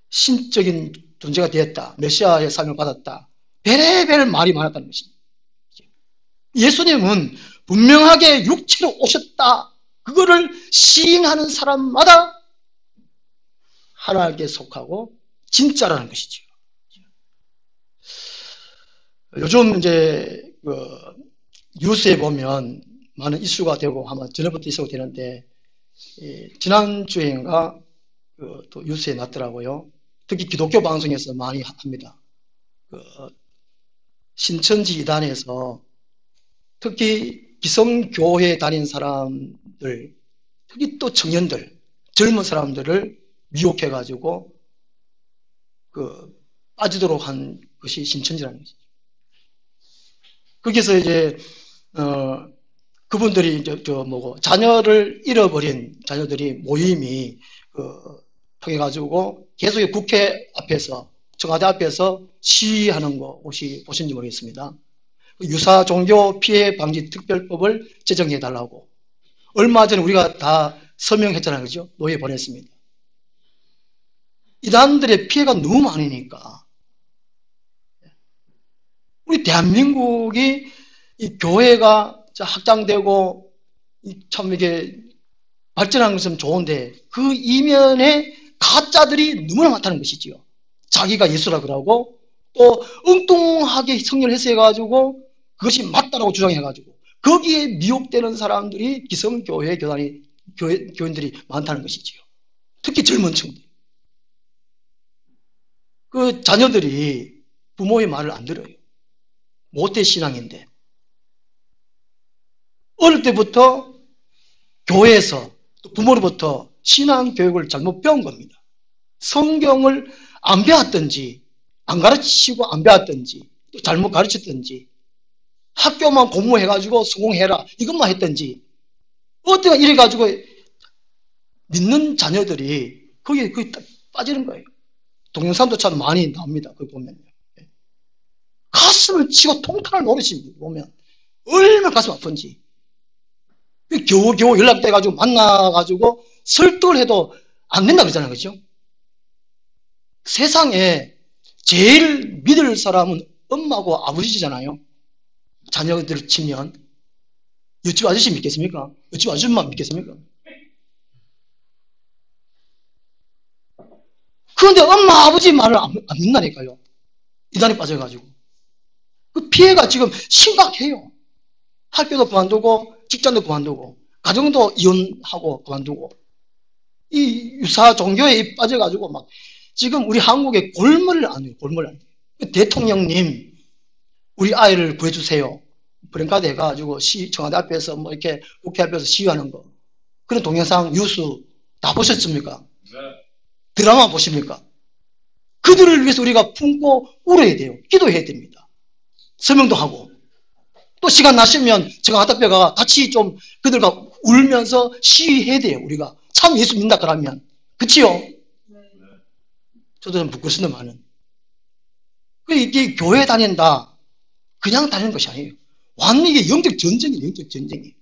Speaker 1: 신적인 존재가 되었다, 메시아의 삶을 받았다, 별의별 말이 많았다는 것입니다. 예수님은 분명하게 육체로 오셨다, 그거를 시인하는 사람마다 하나님께 속하고 진짜라는 것이죠. 요즘 이제 뉴스에 보면 많은 이슈가 되고 아마 전에부터 있어도 되는데, 지난주인가 또 뉴스에 났더라고요. 특히 기독교 방송에서 많이 합니다. 신천지 이단에서 특히 기성교회에 다니는 사람들, 특히 또 청년들, 젊은 사람들을 미혹해가지고 빠지도록 한 것이 신천지라는 것이죠. 거기서 이제 그분들이 자녀를 잃어버린 자녀들이 모임이 통해 가지고 계속 국회 앞에서, 청와대 앞에서 시위하는 거 혹시 보신지 모르겠습니다. 유사 종교 피해 방지 특별법을 제정해 달라고 얼마 전에 우리가 다 서명했잖아요, 그죠? 노예 보냈습니다. 이단들의 피해가 너무 많으니까 우리 대한민국이 이 교회가 확장되고 참 이게 발전하는 것은 좋은데 그 이면에 가짜들이 너무나 많다는 것이지요. 자기가 예수라 그러고 또 엉뚱하게 성령을 해석해가지고 그것이 맞다라고 주장해가지고 거기에 미혹되는 사람들이 기성교회 교인들이 많다는 것이지요. 특히 젊은 층들. 그 자녀들이 부모의 말을 안 들어요. 모태신앙인데 어릴 때부터 교회에서 또 부모로부터 신앙교육을 잘못 배운 겁니다. 성경을 안 배웠든지 안 가르치고 안 배웠든지 또 잘못 가르쳤든지 학교만 공부해가지고 성공해라 이것만 했든지 어때가 이래가지고 믿는 자녀들이 거기에 빠지는 거예요. 동영상도 참 많이 나옵니다. 거기 보면요. 가슴을 치고 통탄을 노릇입니다. 보면 얼마나 가슴 아픈지. 겨우 연락돼가지고 만나가지고 설득을 해도 안 된다 그러잖아요. 그죠? 세상에 제일 믿을 사람은 엄마고 아버지잖아요. 자녀들 치면 옆집 아저씨 믿겠습니까? 옆집 아줌마 믿겠습니까? 그런데 엄마, 아버지 말을 안 듣는다니까요. 이단에 빠져가지고. 그 피해가 지금 심각해요. 학교도 그만두고, 직장도 그만두고, 가정도 이혼하고 그만두고, 이 유사 종교에 빠져가지고 막, 지금 우리 한국에 골머리를 안 해요, 골머리를 안 해요. 대통령님, 우리 아이를 구해주세요. 브랜카드 해가지고 청와대 앞에서 뭐 이렇게 국회 앞에서 시위하는 거. 그런 동영상, 뉴스 다 보셨습니까? 네. 드라마 보십니까? 그들을 위해서 우리가 품고 울어야 돼요. 기도해야 됩니다. 설명도 하고. 또 시간 나시면 제가 화답회가 같이 좀 그들과 울면서 시위해야 돼요. 우리가 참 예수 믿는다 그러면. 그치요? 네. 저도 좀 부끄럽습니다. 많은. 이게 교회 다닌다. 그냥 다니는 것이 아니에요. 완전히 이게 영적 전쟁이에요. 영적 전쟁이.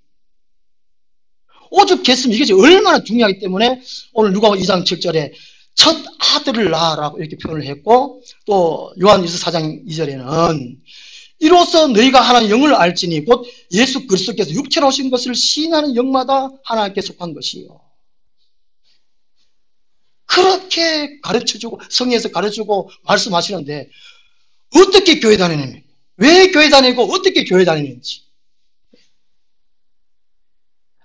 Speaker 1: 오죽했으면 이게 얼마나 중요하기 때문에 오늘 누가복음 2장 7절에 첫 아들을 낳아라고 이렇게 표현을 했고, 또 요한일서 4장 2절에는 이로써 너희가 하나님의 영을 알지니 곧 예수 그리스도께서 육체로 오신 것을 시인하는 영마다 하나님께 속한 것이요. 그렇게 가르쳐주고 성경에서 가르쳐주고 말씀하시는데 어떻게 교회 다니는지, 왜 교회 다니고 어떻게 교회 다니는지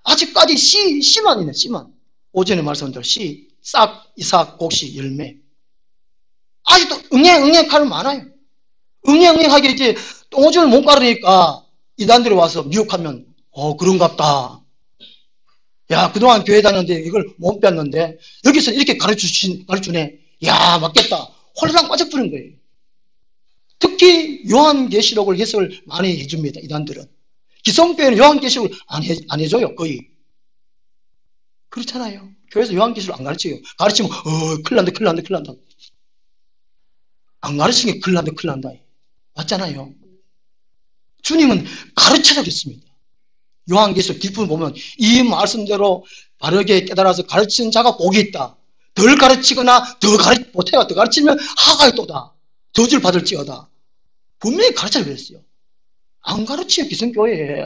Speaker 1: 아직까지 씨만 있네. 씨만. 오전에 말씀한 대로 씨, 싹, 이삭, 곡식, 열매. 아직도 응애응애 많아요. 응애응애하게 이제 똥오줌을 못 가르니까 이단들이 와서 미혹하면 그런갑다. 야, 그동안 교회 다녔는데 이걸 못 배웠는데 여기서 이렇게 가르쳐주네. 야, 맞겠다. 홀랑 빠져버린 거예요. 특히 요한계시록을 해석을 많이 해줍니다. 이단들은. 기성교회는 요한계시록을 안 해줘요. 거의. 그렇잖아요. 교회에서 요한계시록 안 가르쳐요. 가르치면 큰일 난다. 안 가르치는 게 큰일 난다. 맞잖아요. 주님은 가르쳐주겠습니다. 요한계시록 뒷부분 보면 이 말씀대로 바르게 깨달아서 가르치는 자가 복이 있다. 덜 가르치거나 못해가 더 가르치면 하가 있도다. 저주를 받을지어다. 분명히 가르쳐 그랬어요. 안 가르치요. 기성교회에.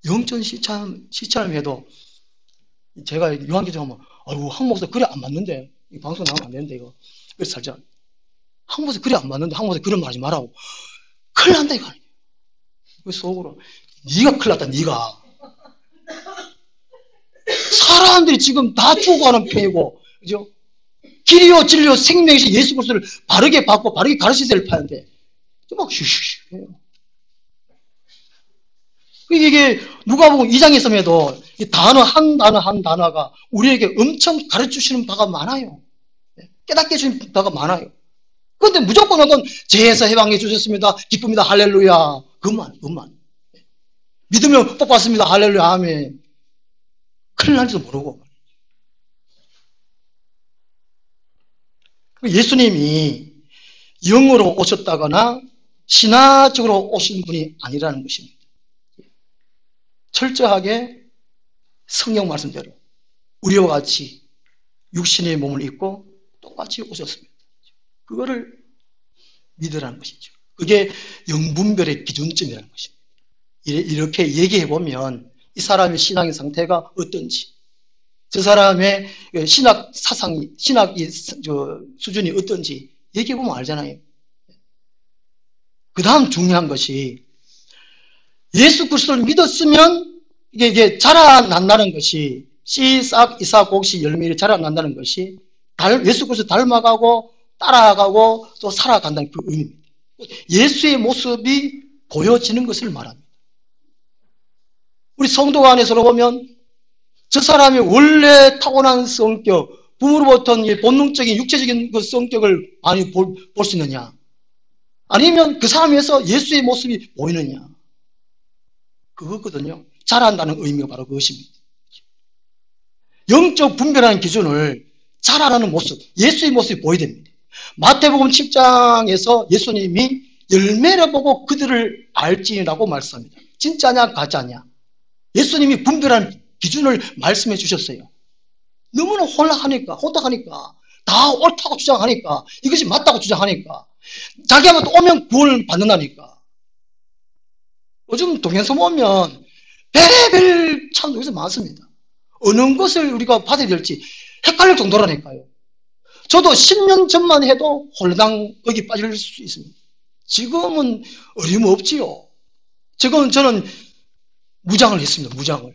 Speaker 1: 영전 시참해도 제가 요한계시록 하면 한 목사 그래 안 맞는데 이 방송 나오면 안 되는데 이거 그래서 살짝 한 목사 그래 안 맞는데 한 목사 그런 말 하지 말라고. 큰일 난다 이거. 그 속으로 네가 큰일 났다. 네가 사람들이 지금 다 죽어가는 편이고, 그죠? 길이요 진리요 생명이신 예수 그리스도를 바르게 받고 바르게 가르쳐야 될 판인데 막 슈슈슈 해요. 이게 누가복음 2장에서도 이 단어 한 단어가 우리에게 엄청 가르쳐주시는 바가 많아요. 깨닫게 해주시는 바가 많아요. 그런데 무조건 어떤 죄에서 해방해 주셨습니다. 기쁩니다. 할렐루야. 그것만. 믿으면 복 받습니다. 할렐루야. 아멘. 큰일 날지도 모르고. 예수님이 영으로 오셨다거나 신화적으로 오신 분이 아니라는 것입니다. 철저하게 성경 말씀대로 우리와 같이 육신의 몸을 입고 똑같이 오셨습니다. 그거를 믿으라는 것이죠. 그게 영분별의 기준점이라는 것입니다. 이렇게 얘기해 보면 이 사람의 신앙의 상태가 어떤지, 저 사람의 신학 사상이, 신학의 수준이 어떤지 얘기해 보면 알잖아요. 그 다음 중요한 것이 예수 그리스도를 믿었으면 이게 자라난다는 것이 씨, 싹, 이삭, 곡식, 열매를 자라난다는 것이 예수 그리스도 닮아가고 따라가고 또 살아간다는 그 의미입니다. 예수의 모습이 보여지는 것을 말합니다. 우리 성도가 안에서 보면 저 사람이 원래 타고난 성격, 부모로부터 본능적인 육체적인 그 성격을 많이 볼 수 있느냐, 아니면 그 사람에서 예수의 모습이 보이느냐, 그거거든요. 자란다는 의미가 바로 그것입니다. 영적 분별하는 기준을 자라나는 모습, 예수의 모습이 보여야 됩니다. 마태복음 10장에서 예수님이 열매를 보고 그들을 알지니라고 말씀합니다. 진짜냐 가짜냐, 예수님이 분별하는 기준을 말씀해 주셨어요. 너무나 혼탁하니까 다 옳다고 주장하니까, 이것이 맞다고 주장하니까, 자기가 또 오면 구원을 받는다니까. 요즘 동영상 보면 별의별 참 여기서 많습니다. 어느 것을 우리가 받아야 될지 헷갈릴 정도라니까요. 저도 10년 전만 해도 홀랑 거기 빠질 수 있습니다. 지금은 어림없지요. 지금 저는 무장을 했습니다. 무장을.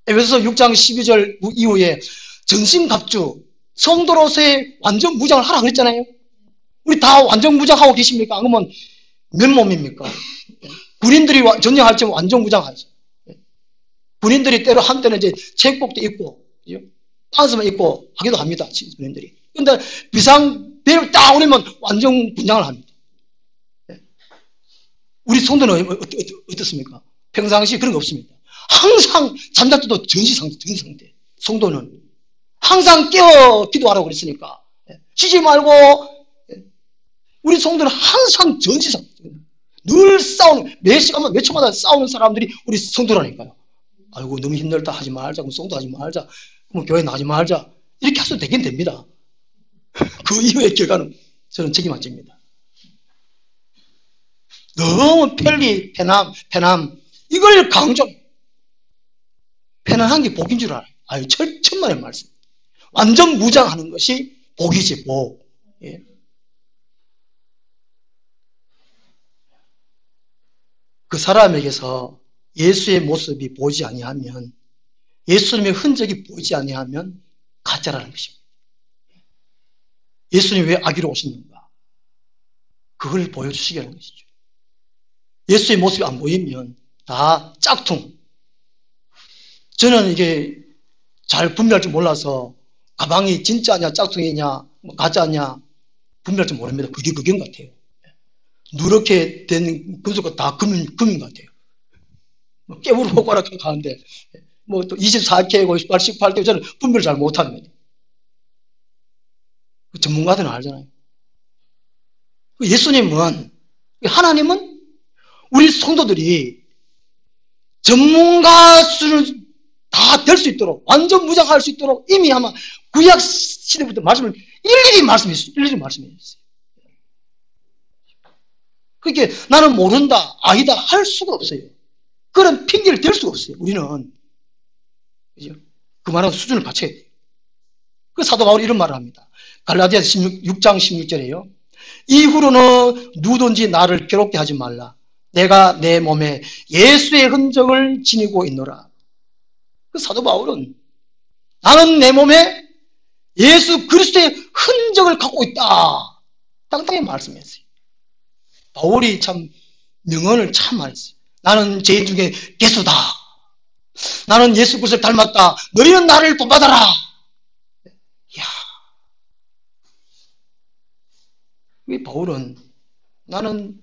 Speaker 1: 에베소서 6장 12절 이후에 전신갑주 성도로서의 완전 무장을 하라 그랬잖아요. 우리 다 완전 무장하고 계십니까? 그러면 맨몸입니까? 군인들이 전쟁할 때 완전 무장하죠. 군인들이 때로 한때는 이제 체육복도 입고 빤스만 입고 하기도 합니다. 군인들이. 근데 비상배를 딱 오르면 완전 분장을 합니다. 우리 성도는 어떻습니까? 평상시 그런 거 없습니다. 항상 잠잘 때도 전시 상태. 성도는 항상 깨어 기도하라고 그랬으니까 쉬지 말고. 우리 성도는 항상 전시 상태. 늘 싸우는, 몇 시간만 몇 초마다 싸우는 사람들이 우리 성도라니까요. 아이고 너무 힘들다 하지 말자. 그럼 성도 하지 말자. 그럼 교회 나가지 말자. 이렇게 해서 되긴 됩니다. 그 이후의 결과는 저는 책임 안 집니다. 너무 편함 이걸 강조. 편안한 게 복인 줄 알아요. 아유 천만의 말씀. 완전 무장하는 것이 복이지 복. 예. 그 사람에게서 예수의 모습이 보이지 아니하면, 예수님의 흔적이 보이지 아니하면 가짜라는 것입니다. 예수님이 왜 아기로 오셨는가? 그걸 보여주시게 하는 것이죠. 예수의 모습이 안 보이면 다 짝퉁. 저는 이게 잘 분별할 줄 몰라서 가방이 진짜냐 짝퉁이냐 가짜냐 분별할 줄 모릅니다. 그게 그경 같아요. 누렇게 된 금속과 다 금인 것 같아요. 깨물어 보고라 가는데 뭐 또 24K고 18K 저는 분별 잘 못합니다. 전문가들은 알잖아요. 예수님은, 하나님은 우리 성도들이 전문가 수를 다 될 수 있도록, 완전 무장할 수 있도록 이미 아마 구약 시대부터 말씀을 일일이 말씀했어요. 그렇게 나는 모른다, 아니다 할 수가 없어요. 그런 핑계를 댈 수가 없어요. 우리는. 그죠? 그 말하고 수준을 갖춰야 돼요. 그 사도 바울이 이런 말을 합니다. 갈라디아 6장 16절에요. 이후로는 누구든지 나를 괴롭게 하지 말라. 내가 내 몸에 예수의 흔적을 지니고 있노라. 그 사도 바울은 나는 내 몸에 예수 그리스도의 흔적을 갖고 있다. 땅땅히 말씀했어요. 바울이 참 명언을 참 말했어요. 나는 죄인 중에 괴수다. 나는 예수 그리스도를 닮았다. 너희는 나를 본받아라. 이야. 이 바울은 나는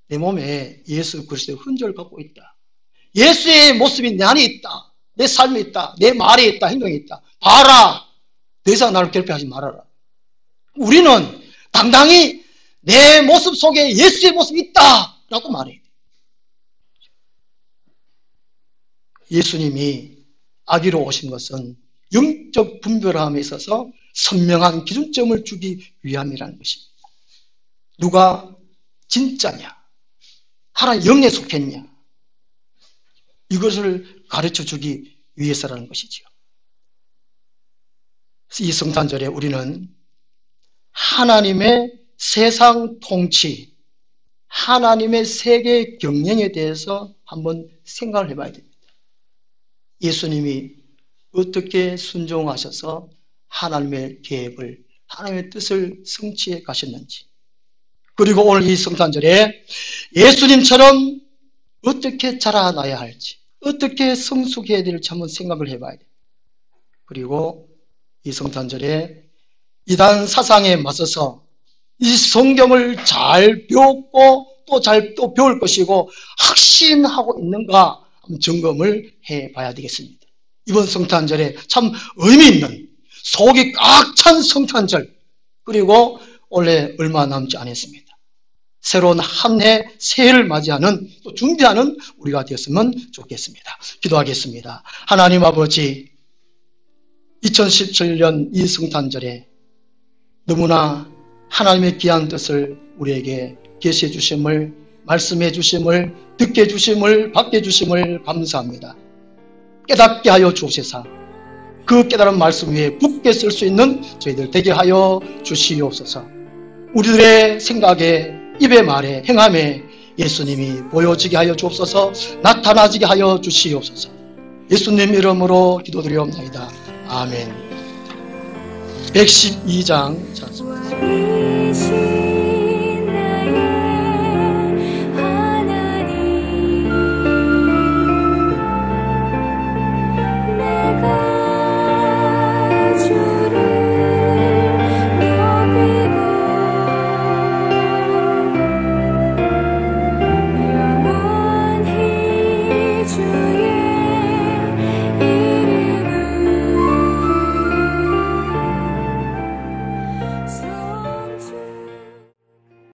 Speaker 1: 내 몸에 예수 그리스도의 흔적을 갖고 있다. 예수의 모습이 내 안에 있다. 내 삶에 있다. 내 말에 있다. 행동에 있다. 봐라. 더 이상 나를 괴롭히지 말아라. 우리는 당당히 내 모습 속에 예수의 모습이 있다. 라고 말해야 돼. 예수님이 아기로 오신 것은 영적 분별함에 있어서 선명한 기준점을 주기 위함이라는 것입니다. 누가 진짜냐? 하나님 영에 속했냐? 이것을 가르쳐 주기 위해서라는 것이지요. 이 성탄절에 우리는 하나님의 세상 통치, 하나님의 세계 경영에 대해서 한번 생각을 해봐야 됩니다. 예수님이 어떻게 순종하셔서 하나님의 계획을, 하나님의 뜻을 성취해 가셨는지, 그리고 오늘 이 성탄절에 예수님처럼 어떻게 자라나야 할지, 어떻게 성숙해야 될지 한번 생각을 해봐야 돼요. 그리고 이 성탄절에 이단 사상에 맞서서 이 성경을 잘 배웠고 또 배울 것이고 확신하고 있는가 한번 점검을 해봐야 되겠습니다. 이번 성탄절에 참 의미 있는 속이 꽉 찬 성탄절, 그리고 올해 얼마 남지 않았습니다. 새로운 한 해 새해를 맞이하는, 또 준비하는 우리가 되었으면 좋겠습니다. 기도하겠습니다. 하나님 아버지, 2017년 이 성탄절에 너무나 하나님의 귀한 뜻을 우리에게 계시해 주심을, 말씀해 주심을, 듣게 해 주심을, 받게 해 주심을 감사합니다. 깨닫게 하여 주옵소서. 그 깨달은 말씀 위에 굳게 설 수 있는 저희들 되게 하여 주시옵소서. 우리들의 생각에, 입의 말에, 행함에 예수님이 보여지게 하여 주옵소서. 나타나지게 하여 주시옵소서. 예수님 이름으로 기도드리옵나이다. 아멘. 112장